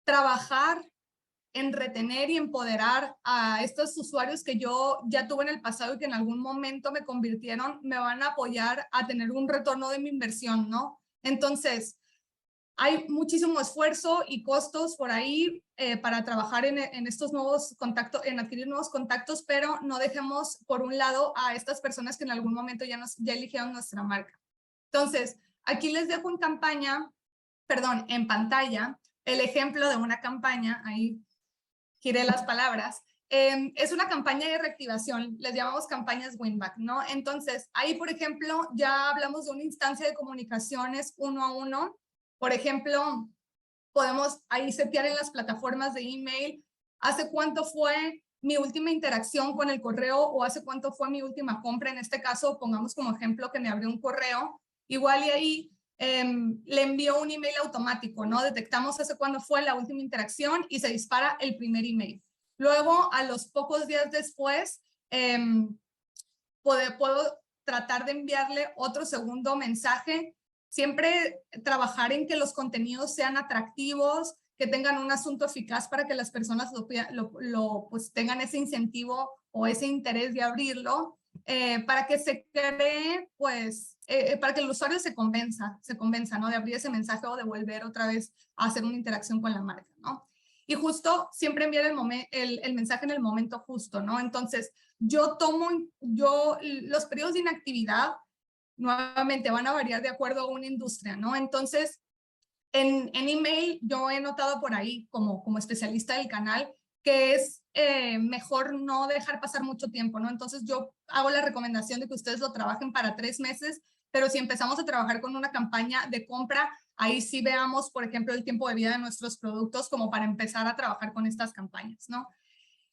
trabajar en retener y empoderar a estos usuarios que yo ya tuve en el pasado y que en algún momento me convirtieron, me van a apoyar a tener un retorno de mi inversión, ¿no? Entonces, hay muchísimo esfuerzo y costos por ahí para trabajar en estos nuevos contactos, en adquirir nuevos contactos, pero no dejemos por un lado a estas personas que en algún momento ya eligieron nuestra marca. Entonces, aquí les dejo en pantalla, el ejemplo de una campaña, ahí giré las palabras, es una campaña de reactivación, les llamamos campañas win-back, ¿no? Entonces, ahí, por ejemplo, ya hablamos de una instancia de comunicaciones 1 a 1. Por ejemplo, podemos ahí setear en las plataformas de email, hace cuánto fue mi última interacción con el correo o hace cuánto fue mi última compra. En este caso, pongamos como ejemplo que me abrió un correo, igual y ahí le envió un email automático, ¿no? Detectamos hace cuándo fue la última interacción y se dispara el primer email. Luego, a los pocos días después, puedo tratar de enviarle otro segundo mensaje. Siempre trabajar en que los contenidos sean atractivos, que tengan un asunto eficaz para que las personas pues tengan ese incentivo o ese interés de abrirlo, para que se cree, pues, para que el usuario se convenza, ¿no? De abrir ese mensaje o de volver otra vez a hacer una interacción con la marca, ¿no? y justo siempre enviar el mensaje en el momento justo, ¿no? Entonces, los periodos de inactividad nuevamente van a variar de acuerdo a una industria, ¿no? Entonces, en email yo he notado por ahí como especialista del canal que es mejor no dejar pasar mucho tiempo, ¿no? Entonces yo hago la recomendación de que ustedes lo trabajen para 3 meses, pero si empezamos a trabajar con una campaña de compra, ahí sí veamos, por ejemplo, el tiempo de vida de nuestros productos como para empezar a trabajar con estas campañas, ¿no?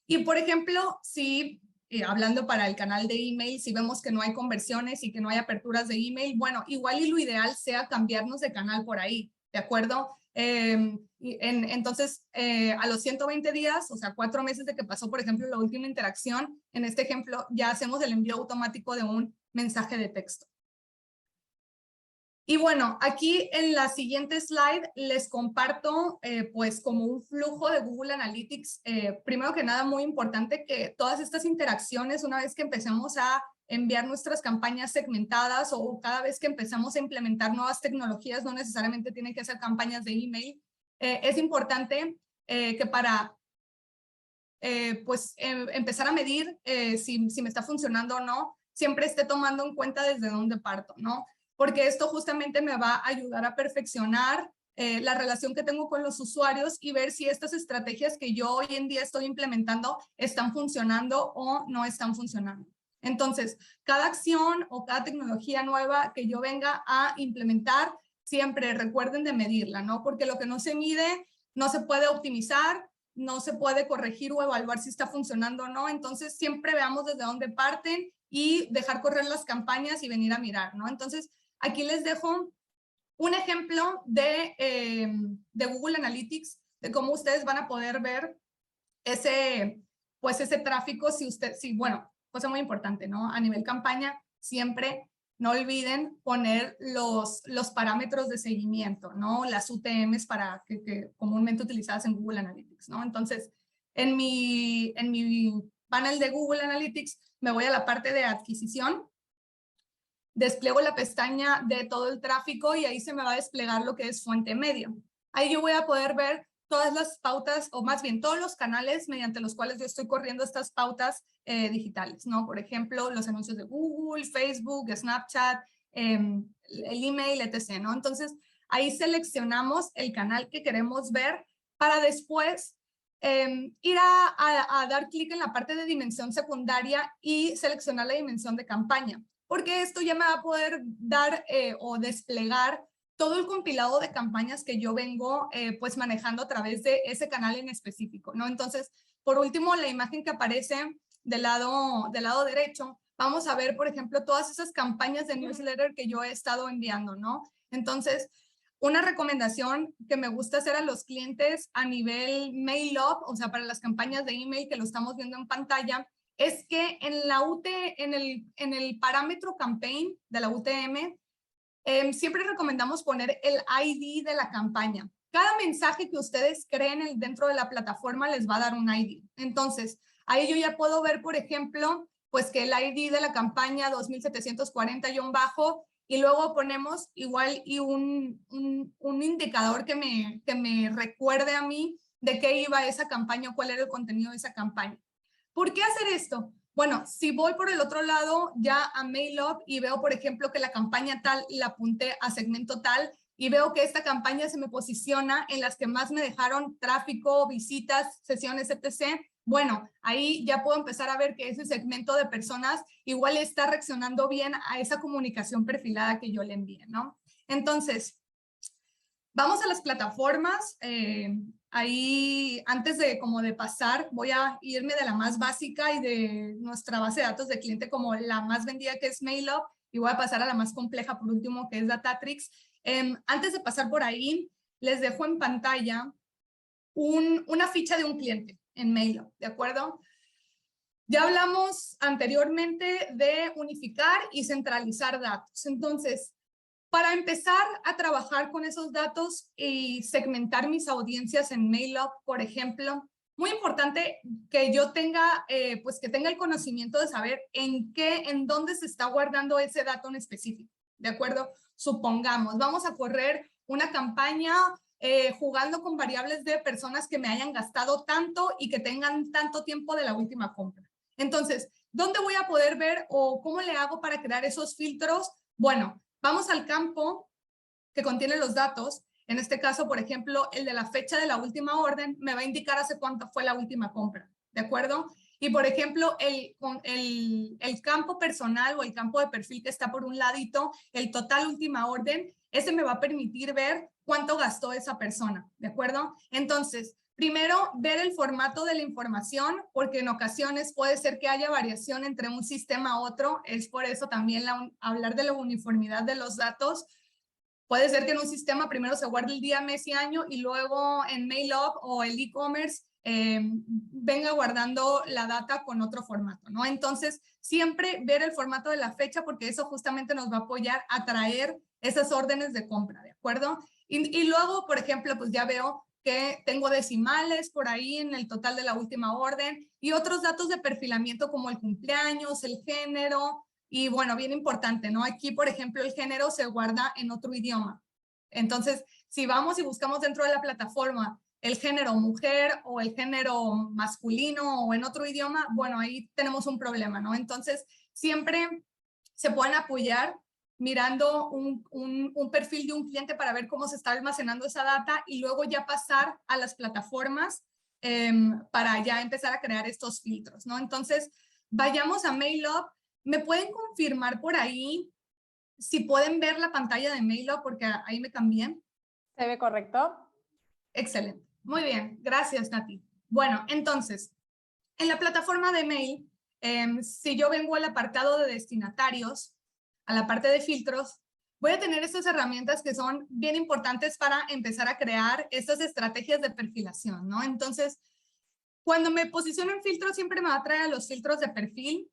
Y por ejemplo, si hablando para el canal de email, si vemos que no hay conversiones y que no hay aperturas de email, bueno, igual y lo ideal sea cambiarnos de canal por ahí, ¿de acuerdo? Entonces, a los 120 días, o sea, 4 meses de que pasó, por ejemplo, la última interacción, en este ejemplo, ya hacemos el envío automático de un mensaje de texto. Y bueno, aquí en la siguiente slide les comparto pues como un flujo de Google Analytics. Primero que nada, muy importante que todas estas interacciones, una vez que empecemos a enviar nuestras campañas segmentadas o cada vez que empezamos a implementar nuevas tecnologías, no necesariamente tienen que ser campañas de email, es importante que para pues empezar a medir si me está funcionando o no, siempre esté tomando en cuenta desde dónde parto, ¿no? Porque esto justamente me va a ayudar a perfeccionar la relación que tengo con los usuarios y ver si estas estrategias que yo hoy en día estoy implementando están funcionando o no están funcionando. Entonces, cada acción o cada tecnología nueva que yo venga a implementar, siempre recuerden de medirla, ¿no? Porque lo que no se mide no se puede optimizar, no se puede corregir o evaluar si está funcionando o no. Entonces, siempre veamos desde dónde parten y dejar correr las campañas y venir a mirar, ¿no? Entonces, aquí les dejo un ejemplo de Google Analytics, de cómo ustedes van a poder ver ese tráfico bueno, cosa muy importante, ¿no? A nivel campaña, siempre no olviden poner los parámetros de seguimiento, ¿no? Las UTMs que comúnmente utilizadas en Google Analytics, ¿no? Entonces, en mi panel de Google Analytics, me voy a la parte de adquisición, despliego la pestaña de todo el tráfico y ahí se me va a desplegar lo que es fuente media. Ahí yo voy a poder ver todas las pautas, o más bien todos los canales mediante los cuales yo estoy corriendo estas pautas digitales, ¿no? Por ejemplo, los anuncios de Google, Facebook, Snapchat, el email, etc., ¿no? Entonces, ahí seleccionamos el canal que queremos ver para después ir a dar clic en la parte de dimensión secundaria y seleccionar la dimensión de campaña, porque esto ya me va a poder dar o desplegar todo el compilado de campañas que yo vengo pues manejando a través de ese canal en específico, ¿no? Entonces, por último, la imagen que aparece del lado derecho, vamos a ver, por ejemplo, todas esas campañas de newsletter que yo he estado enviando, ¿no? Entonces, una recomendación que me gusta hacer a los clientes a nivel mail up, o sea, para las campañas de email que lo estamos viendo en pantalla, es que en el parámetro campaign de la UTM, siempre recomendamos poner el ID de la campaña. Cada mensaje que ustedes creen dentro de la plataforma les va a dar un ID. Entonces, ahí yo ya puedo ver, por ejemplo, pues que el ID de la campaña 2740-bajo, y luego ponemos igual y un indicador que me recuerde a mí de qué iba esa campaña o cuál era el contenido de esa campaña. ¿Por qué hacer esto? Bueno, si voy por el otro lado ya a MailUp y veo, por ejemplo, que la campaña tal la apunté a segmento tal y veo que esta campaña se me posiciona en las que más me dejaron tráfico, visitas, sesiones, etc., bueno, ahí ya puedo empezar a ver que ese segmento de personas igual está reaccionando bien a esa comunicación perfilada que yo le envié, ¿no? Entonces, vamos a las plataformas. Ahí, antes de pasar, voy a irme de la más básica y de nuestra base de datos de cliente como la más vendida, que es MailUp, y voy a pasar a la más compleja por último, que es Datatrix. Antes de pasar por ahí, les dejo en pantalla una ficha de un cliente en MailUp, ¿de acuerdo? Ya hablamos anteriormente de unificar y centralizar datos. Entonces, para empezar a trabajar con esos datos y segmentar mis audiencias en MailUp, por ejemplo, muy importante que yo tenga, pues que tenga el conocimiento de saber en dónde se está guardando ese dato en específico, ¿de acuerdo? Supongamos, vamos a correr una campaña jugando con variables de personas que me hayan gastado tanto y que tengan tanto tiempo de la última compra. Entonces, ¿dónde voy a poder ver o cómo le hago para crear esos filtros? Bueno, vamos al campo que contiene los datos. En este caso, por ejemplo, el de la fecha de la última orden me va a indicar hace cuánto fue la última compra, ¿de acuerdo? Y, por ejemplo, el campo personal o el campo de perfil que está por un ladito, el total última orden, ese me va a permitir ver cuánto gastó esa persona, ¿de acuerdo? Entonces, primero, ver el formato de la información, porque en ocasiones puede ser que haya variación entre un sistema a otro. Es por eso también hablar de la uniformidad de los datos. Puede ser que en un sistema primero se guarde el día, mes y año y luego en MailUp o el e-commerce venga guardando la data con otro formato, ¿no? Entonces, siempre ver el formato de la fecha porque eso justamente nos va a apoyar a traer esas órdenes de compra, ¿de acuerdo? Y luego, por ejemplo, pues ya veo que tengo decimales por ahí en el total de la última orden y otros datos de perfilamiento como el cumpleaños, el género. Y bueno, bien importante, ¿no? Aquí, por ejemplo, el género se guarda en otro idioma. Entonces, si vamos y buscamos dentro de la plataforma el género mujer o el género masculino o en otro idioma, bueno, ahí tenemos un problema, ¿no? Entonces, siempre se pueden apoyar mirando un perfil de un cliente para ver cómo se está almacenando esa data y luego ya pasar a las plataformas para ya empezar a crear estos filtros, ¿no? Entonces, vayamos a MailUp. ¿Me pueden confirmar por ahí si pueden ver la pantalla de MailUp? Porque ahí me cambié. ¿Se ve correcto? Excelente. Muy bien. Gracias, Nati. Bueno, entonces, en la plataforma de mail, si yo vengo al apartado de destinatarios, a la parte de filtros, voy a tener estas herramientas que son bien importantes para empezar a crear estas estrategias de perfilación, ¿no? Entonces, cuando me posiciono en filtros, siempre me va a traer a los filtros de perfil.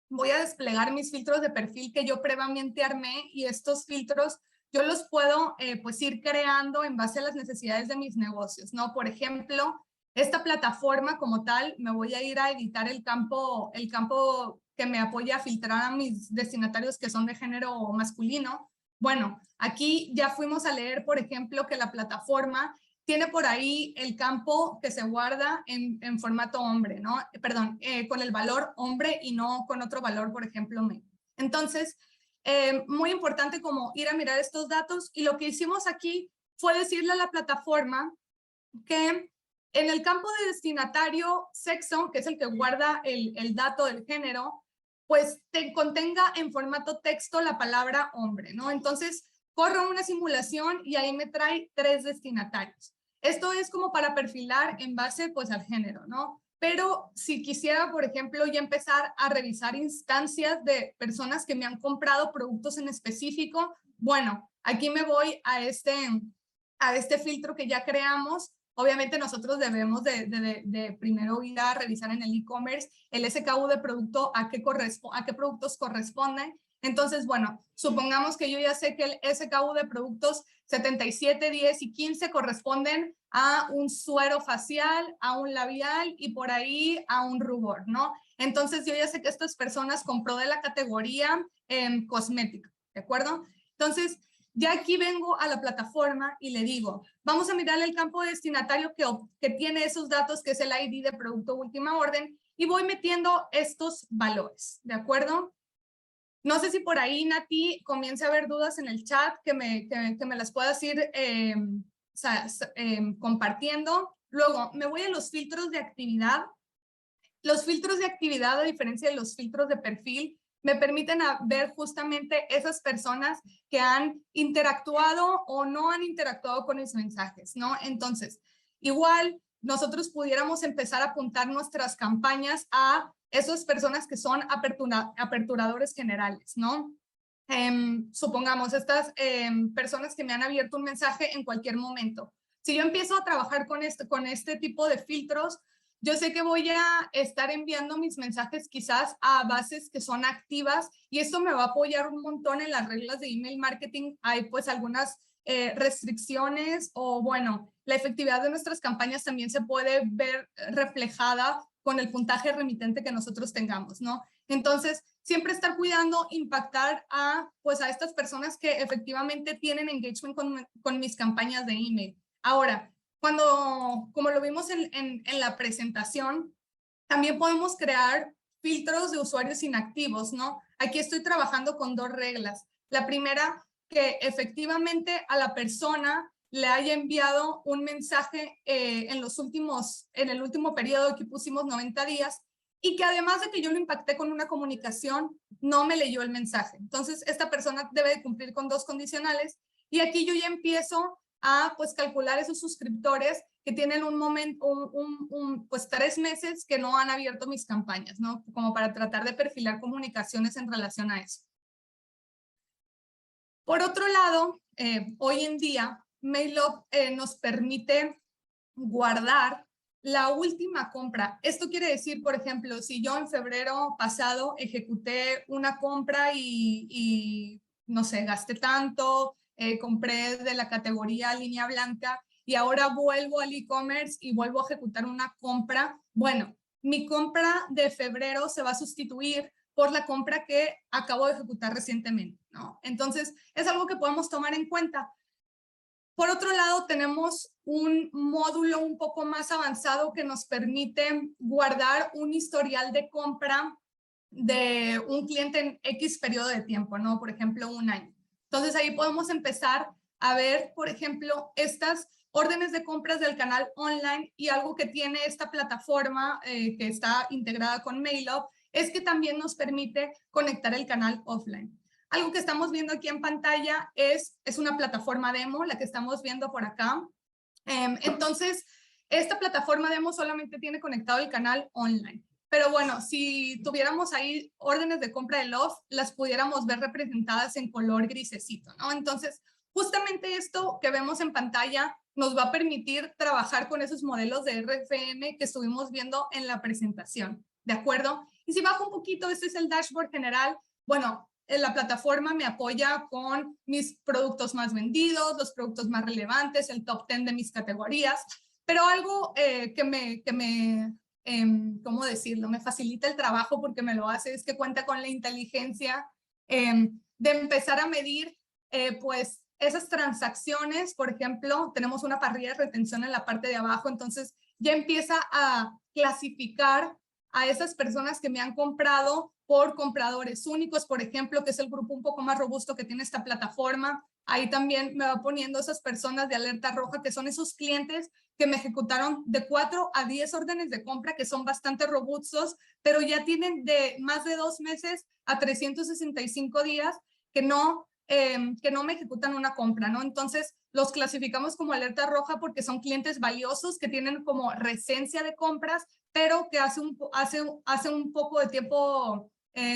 Voy a desplegar mis filtros de perfil que yo previamente armé y estos filtros yo los puedo pues ir creando en base a las necesidades de mis negocios, ¿no? Por ejemplo, esta plataforma como tal, me voy a ir a editar el campo que me apoya a filtrar a mis destinatarios que son de género masculino. Bueno, aquí ya fuimos a leer, por ejemplo, que la plataforma tiene por ahí el campo que se guarda en formato hombre, ¿no? Perdón, con el valor hombre y no con otro valor, por ejemplo, me. Entonces, muy importante como ir a mirar estos datos y lo que hicimos aquí fue decirle a la plataforma que en el campo de destinatario sexo, que es el que guarda el dato del género, pues te contenga en formato texto la palabra hombre, ¿no? Entonces, corro una simulación y ahí me trae 3 destinatarios. Esto es como para perfilar en base pues al género, ¿no? Pero si quisiera, por ejemplo, ya empezar a revisar instancias de personas que me han comprado productos en específico, bueno, aquí me voy a este filtro que ya creamos. Obviamente nosotros debemos de primero ir a revisar en el e-commerce el SKU de producto a qué productos corresponden. Entonces, bueno, supongamos que yo ya sé que el SKU de productos 77, 10 y 15 corresponden a un suero facial, a un labial y por ahí a un rubor, ¿no? Entonces, yo ya sé que estas personas compró de la categoría cosmética, ¿de acuerdo? Entonces, ya aquí vengo a la plataforma y le digo, vamos a mirar el campo destinatario que tiene esos datos, que es el ID de producto última orden, y voy metiendo estos valores, ¿de acuerdo? No sé si por ahí, Nati, comience a haber dudas en el chat, que me las puedas ir compartiendo. Luego, me voy a los filtros de actividad. Los filtros de actividad, a diferencia de los filtros de perfil, me permiten ver justamente esas personas que han interactuado o no han interactuado con mis mensajes, ¿no? Entonces, igual nosotros pudiéramos empezar a apuntar nuestras campañas a esas personas que son aperturadores generales, ¿no? Supongamos estas personas que me han abierto un mensaje en cualquier momento. Si yo empiezo a trabajar con este tipo de filtros, yo sé que voy a estar enviando mis mensajes quizás a bases que son activas y esto me va a apoyar un montón en las reglas de email marketing. Hay pues algunas restricciones o bueno, la efectividad de nuestras campañas también se puede ver reflejada con el puntaje remitente que nosotros tengamos, ¿no? Entonces, siempre estar cuidando, impactar a estas personas que efectivamente tienen engagement con mis campañas de email. Ahora, como lo vimos en la presentación, también podemos crear filtros de usuarios inactivos, ¿no? Aquí estoy trabajando con 2 reglas. La primera, que efectivamente a la persona le haya enviado un mensaje en el último periodo que pusimos 90 días y que además de que yo lo impacté con una comunicación, no me leyó el mensaje. Entonces, esta persona debe de cumplir con 2 condicionales y aquí yo ya empiezo a pues calcular esos suscriptores que tienen pues 3 meses que no han abierto mis campañas, ¿no? Como para tratar de perfilar comunicaciones en relación a eso. Por otro lado, hoy en día, MailUp nos permite guardar la última compra. Esto quiere decir, por ejemplo, si yo en febrero pasado ejecuté una compra y no sé, gasté tanto, compré de la categoría línea blanca y ahora vuelvo al e-commerce y vuelvo a ejecutar una compra, bueno, mi compra de febrero se va a sustituir por la compra que acabo de ejecutar recientemente, ¿no? Entonces, es algo que podemos tomar en cuenta. Por otro lado, tenemos un módulo un poco más avanzado que nos permite guardar un historial de compra de un cliente en X periodo de tiempo, ¿no? Por ejemplo, 1 año. Entonces, ahí podemos empezar a ver, por ejemplo, estas órdenes de compras del canal online y algo que tiene esta plataforma que está integrada con MailUp es que también nos permite conectar el canal offline. Algo que estamos viendo aquí en pantalla es una plataforma demo, la que estamos viendo por acá. Entonces, esta plataforma demo solamente tiene conectado el canal online. Pero bueno, si tuviéramos ahí órdenes de compra de Love, las pudiéramos ver representadas en color grisecito, ¿no? Entonces, justamente esto que vemos en pantalla nos va a permitir trabajar con esos modelos de RFM que estuvimos viendo en la presentación, ¿de acuerdo? Y si bajo un poquito, este es el dashboard general. Bueno, la plataforma me apoya con mis productos más vendidos, los productos más relevantes, el top 10 de mis categorías, pero algo ¿cómo decirlo? Me facilita el trabajo porque me lo hace, es que cuenta con la inteligencia de empezar a medir pues esas transacciones. Por ejemplo, tenemos una parrilla de retención en la parte de abajo, entonces ya empieza a clasificar a esas personas que me han comprado por compradores únicos, por ejemplo, que es el grupo un poco más robusto que tiene esta plataforma. Ahí también me va poniendo esas personas de alerta roja, que son esos clientes que me ejecutaron de 4 a 10 órdenes de compra, que son bastante robustos, pero ya tienen de más de 2 meses a 365 días que no me ejecutan una compra, ¿no? Entonces, los clasificamos como alerta roja porque son clientes valiosos que tienen como recencia de compras, pero que hace un poco de tiempo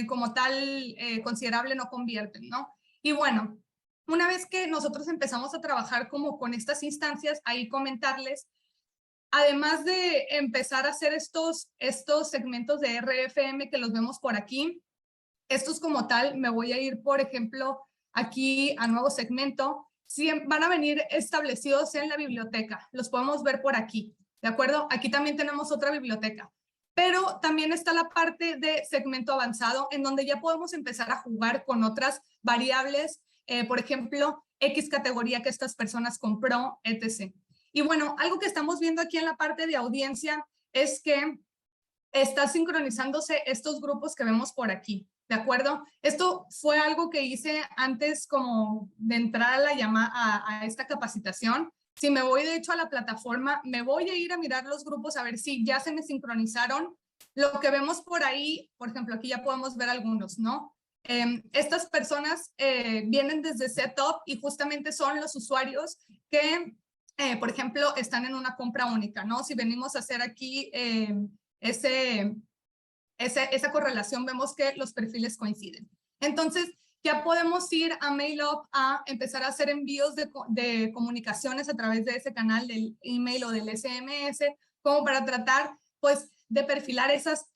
como tal considerable no convierten, ¿no? Y bueno, una vez que nosotros empezamos a trabajar como con estas instancias, ahí comentarles, además de empezar a hacer estos segmentos de RFM que los vemos por aquí, estos como tal, me voy a ir, por ejemplo, aquí a nuevo segmento, van a venir establecidos en la biblioteca, los podemos ver por aquí, ¿de acuerdo? Aquí también tenemos otra biblioteca, pero también está la parte de segmento avanzado en donde ya podemos empezar a jugar con otras variables, por ejemplo, X categoría que estas personas compró, etc. Y bueno, algo que estamos viendo aquí en la parte de audiencia es que está sincronizándose estos grupos que vemos por aquí, ¿de acuerdo? Esto fue algo que hice antes como de entrar a esta capacitación. Si me voy de hecho a la plataforma, me voy a ir a mirar los grupos a ver si ya se me sincronizaron. Lo que vemos por ahí, por ejemplo, aquí ya podemos ver algunos, ¿no? Estas personas vienen desde Setup y justamente son los usuarios que, por ejemplo, están en una compra única, ¿no? Si venimos a hacer aquí esa correlación, vemos que los perfiles coinciden. Entonces, ya podemos ir a MailUp a empezar a hacer envíos de comunicaciones a través de ese canal del email o del SMS, como para tratar, pues, de perfilar esas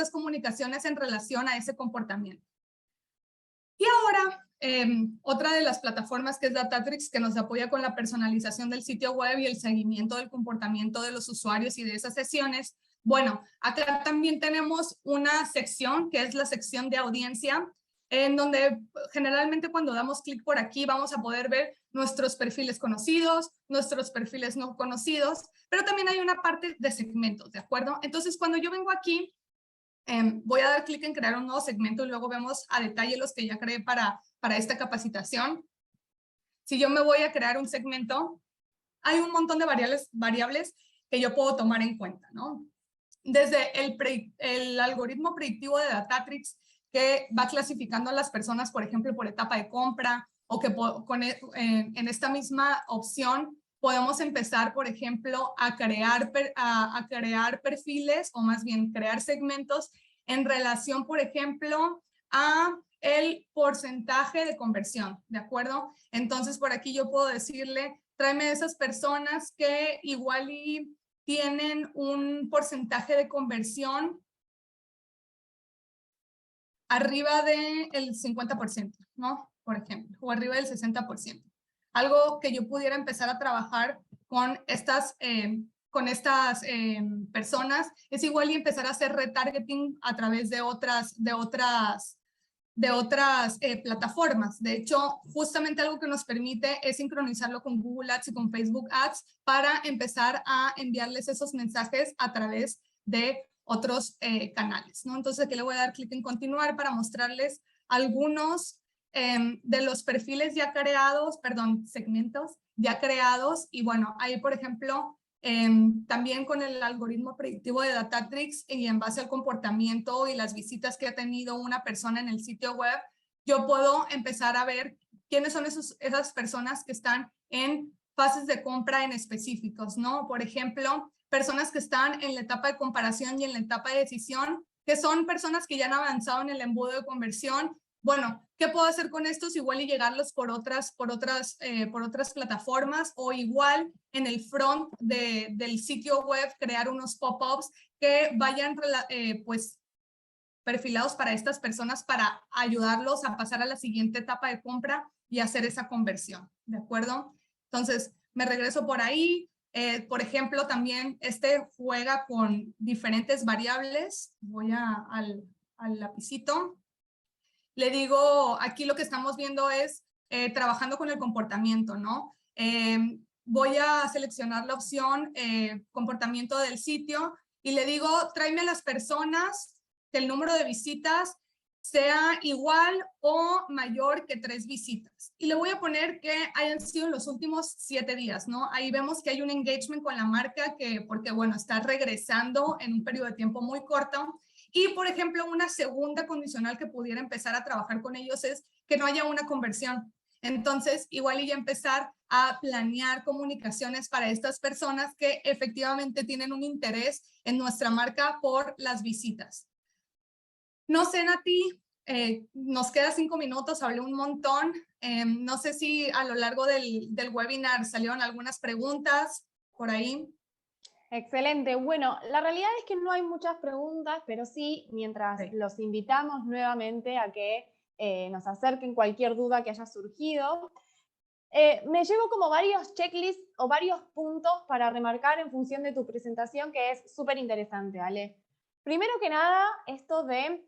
comunicaciones en relación a ese comportamiento. Y ahora, otra de las plataformas que es Datatrix, que nos apoya con la personalización del sitio web y el seguimiento del comportamiento de los usuarios y de esas sesiones. Bueno, acá también tenemos una sección que es la sección de audiencia. en donde generalmente cuando damos clic por aquí vamos a poder ver nuestros perfiles conocidos, nuestros perfiles no conocidos, pero también hay una parte de segmentos, ¿de acuerdo? Entonces, cuando yo vengo aquí, voy a dar clic en crear un nuevo segmento y luego vemos a detalle los que ya creé para esta capacitación. Si yo me voy a crear un segmento, hay un montón de variables que yo puedo tomar en cuenta, ¿no? Desde el algoritmo predictivo de Datatrix, que va clasificando a las personas, por ejemplo, por etapa de compra, o que en esta misma opción podemos empezar, por ejemplo, a crear perfiles, o más bien crear segmentos en relación, por ejemplo, a el porcentaje de conversión, ¿de acuerdo? Entonces, por aquí yo puedo decirle, tráeme esas personas que igual y tienen un porcentaje de conversión arriba del 50%, ¿no? Por ejemplo, o arriba del 60%. Algo que yo pudiera empezar a trabajar con estas personas es igual y empezar a hacer retargeting a través de otras plataformas. De hecho, justamente algo que nos permite es sincronizarlo con Google Ads y con Facebook Ads para empezar a enviarles esos mensajes a través de otros canales, ¿no? Entonces aquí le voy a dar clic en continuar para mostrarles algunos de los perfiles ya creados, perdón, segmentos ya creados. Y bueno, ahí por ejemplo, también con el algoritmo predictivo de Datatrix y en base al comportamiento y las visitas que ha tenido una persona en el sitio web, yo puedo empezar a ver quiénes son esas personas que están en fases de compra en específicos, ¿no? Por ejemplo, personas que están en la etapa de comparación y en la etapa de decisión, que son personas que ya han avanzado en el embudo de conversión. Bueno, ¿qué puedo hacer con estos? Igual y llegarlos por otras plataformas, o igual en el front del sitio web crear unos pop-ups que vayan pues perfilados para estas personas para ayudarlos a pasar a la siguiente etapa de compra y hacer esa conversión, ¿de acuerdo? Entonces, me regreso por ahí. Por ejemplo, también juega con diferentes variables. Voy al lapicito. Le digo, aquí lo que estamos viendo es trabajando con el comportamiento, ¿no? Voy a seleccionar la opción comportamiento del sitio y le digo, tráeme a las personas que el número de visitas sea igual o mayor que 3 visitas. Y le voy a poner que hayan sido en los últimos 7 días, ¿no? Ahí vemos que hay un engagement con la marca porque, bueno, está regresando en un periodo de tiempo muy corto. Y, por ejemplo, una segunda condicional que pudiera empezar a trabajar con ellos es que no haya una conversión. Entonces, igual y ya empezar a planear comunicaciones para estas personas que efectivamente tienen un interés en nuestra marca por las visitas. No sé, Nati, nos queda 5 minutos, hablé un montón. No sé si a lo largo del webinar salieron algunas preguntas por ahí. Excelente. Bueno, la realidad es que no hay muchas preguntas, pero sí, mientras los invitamos nuevamente a que nos acerquen cualquier duda que haya surgido, me llevo como varios checklists o varios puntos para remarcar en función de tu presentación, que es súper interesante, Ale. Primero que nada, esto de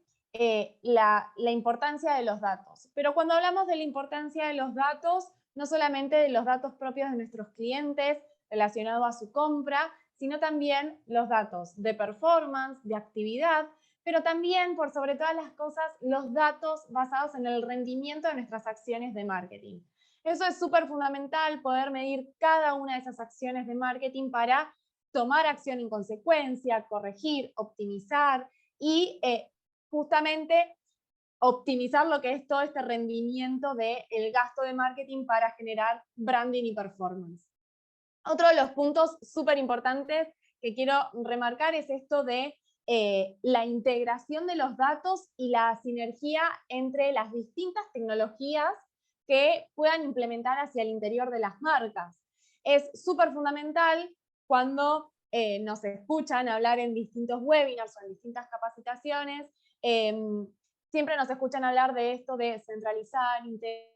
la importancia de los datos. Pero cuando hablamos de la importancia de los datos, no solamente de los datos propios de nuestros clientes relacionados a su compra, sino también los datos de performance, de actividad, pero también, por sobre todas las cosas, los datos basados en el rendimiento de nuestras acciones de marketing. Eso es súper fundamental, poder medir cada una de esas acciones de marketing para tomar acción en consecuencia, corregir, optimizar y justamente optimizar lo que es todo este rendimiento del gasto de marketing para generar branding y performance. Otro de los puntos súper importantes que quiero remarcar es esto de la integración de los datos y la sinergia entre las distintas tecnologías que puedan implementar hacia el interior de las marcas. Es súper fundamental cuando nos escuchan hablar en distintos webinars o en distintas capacitaciones, siempre nos escuchan hablar de esto de centralizar, integrar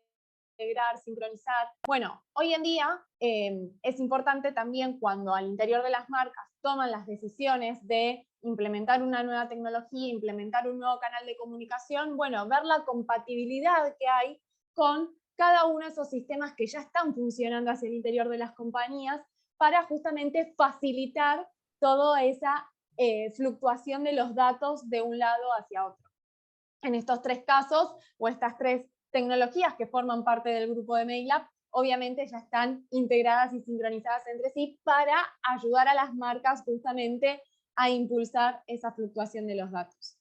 integrar, sincronizar. Bueno, hoy en día es importante también cuando al interior de las marcas toman las decisiones de implementar una nueva tecnología, implementar un nuevo canal de comunicación, bueno, ver la compatibilidad que hay con cada uno de esos sistemas que ya están funcionando hacia el interior de las compañías para justamente facilitar toda esa fluctuación de los datos de un lado hacia otro. En estos tres casos, o estas tres tecnologías que forman parte del grupo de MailUp, obviamente ya están integradas y sincronizadas entre sí para ayudar a las marcas justamente a impulsar esa fluctuación de los datos.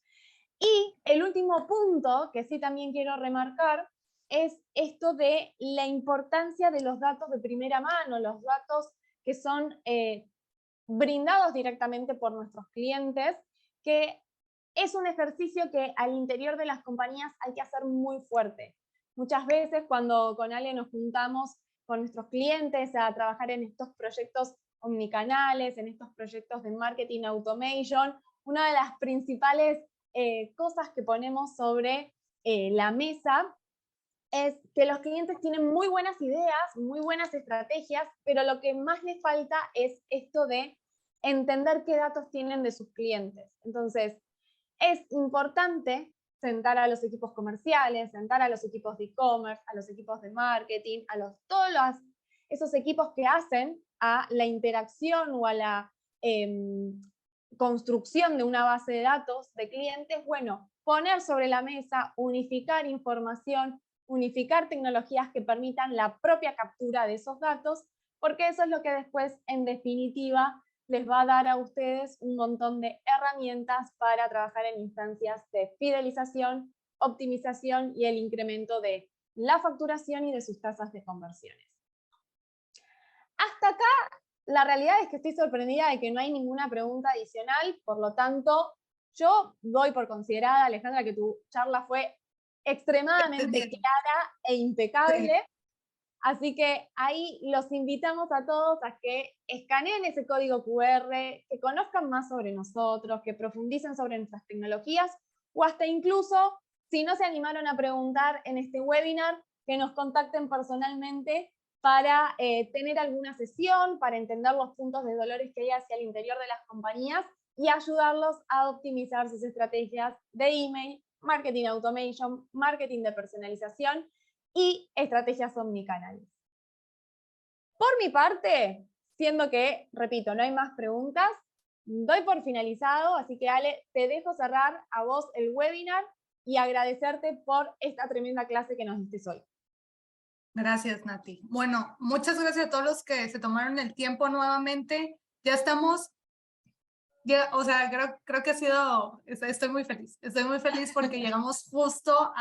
Y el último punto que sí también quiero remarcar es esto de la importancia de los datos de primera mano, los datos que son brindados directamente por nuestros clientes, que es un ejercicio que al interior de las compañías hay que hacer muy fuerte. Muchas veces cuando con Ale nos juntamos con nuestros clientes a trabajar en estos proyectos omnicanales, en estos proyectos de marketing automation, una de las principales cosas que ponemos sobre la mesa es que los clientes tienen muy buenas ideas, muy buenas estrategias, pero lo que más les falta es esto de entender qué datos tienen de sus clientes. Entonces, es importante sentar a los equipos comerciales, sentar a los equipos de e-commerce, a los equipos de marketing, a todos esos equipos que hacen a la interacción o a la construcción de una base de datos de clientes, bueno, poner sobre la mesa, unificar información, unificar tecnologías que permitan la propia captura de esos datos, porque eso es lo que después, en definitiva, les va a dar a ustedes un montón de herramientas para trabajar en instancias de fidelización, optimización y el incremento de la facturación y de sus tasas de conversiones. Hasta acá, la realidad es que estoy sorprendida de que no hay ninguna pregunta adicional, por lo tanto, yo doy por considerada, Alejandra, que tu charla fue extremadamente clara e impecable. Sí. Así que ahí los invitamos a todos a que escaneen ese código QR, que conozcan más sobre nosotros, que profundicen sobre nuestras tecnologías, o hasta incluso, si no se animaron a preguntar en este webinar, que nos contacten personalmente para tener alguna sesión, para entender los puntos de dolores que hay hacia el interior de las compañías y ayudarlos a optimizar sus estrategias de email, marketing automation, marketing de personalización y estrategias omnicanales. Por mi parte, siendo que, repito, no hay más preguntas, doy por finalizado, así que Ale, te dejo cerrar a vos el webinar y agradecerte por esta tremenda clase que nos diste hoy. Gracias, Nati. Bueno, muchas gracias a todos los que se tomaron el tiempo nuevamente. Ya estamos, o sea, creo que ha sido, estoy muy feliz porque llegamos justo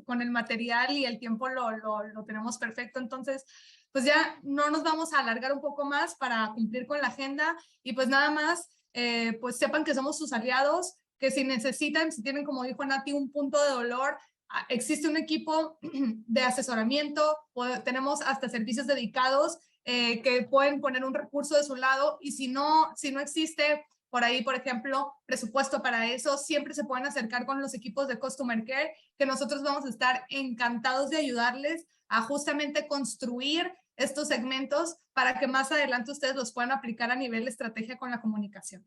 con el material y el tiempo lo tenemos perfecto. Entonces, pues ya no nos vamos a alargar un poco más para cumplir con la agenda y pues nada más, pues sepan que somos sus aliados, que si necesitan, si tienen, como dijo Nati, un punto de dolor, existe un equipo de asesoramiento, tenemos hasta servicios dedicados que pueden poner un recurso de su lado y si no existe por ahí, por ejemplo, presupuesto para eso, siempre se pueden acercar con los equipos de Customer Care, que nosotros vamos a estar encantados de ayudarles a justamente construir estos segmentos para que más adelante ustedes los puedan aplicar a nivel de estrategia con la comunicación.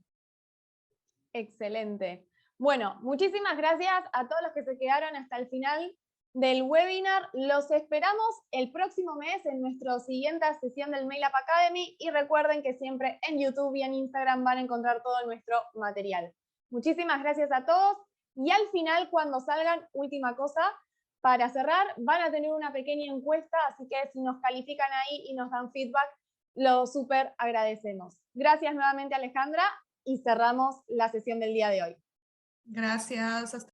Excelente. Bueno, muchísimas gracias a todos los que se quedaron hasta el final del webinar. Los esperamos el próximo mes en nuestra siguiente sesión del MailUp Academy y recuerden que siempre en YouTube y en Instagram van a encontrar todo nuestro material. Muchísimas gracias a todos y al final, cuando salgan, última cosa, para cerrar, van a tener una pequeña encuesta, así que si nos califican ahí y nos dan feedback, lo súper agradecemos. Gracias nuevamente, Alejandra, y cerramos la sesión del día de hoy. Gracias.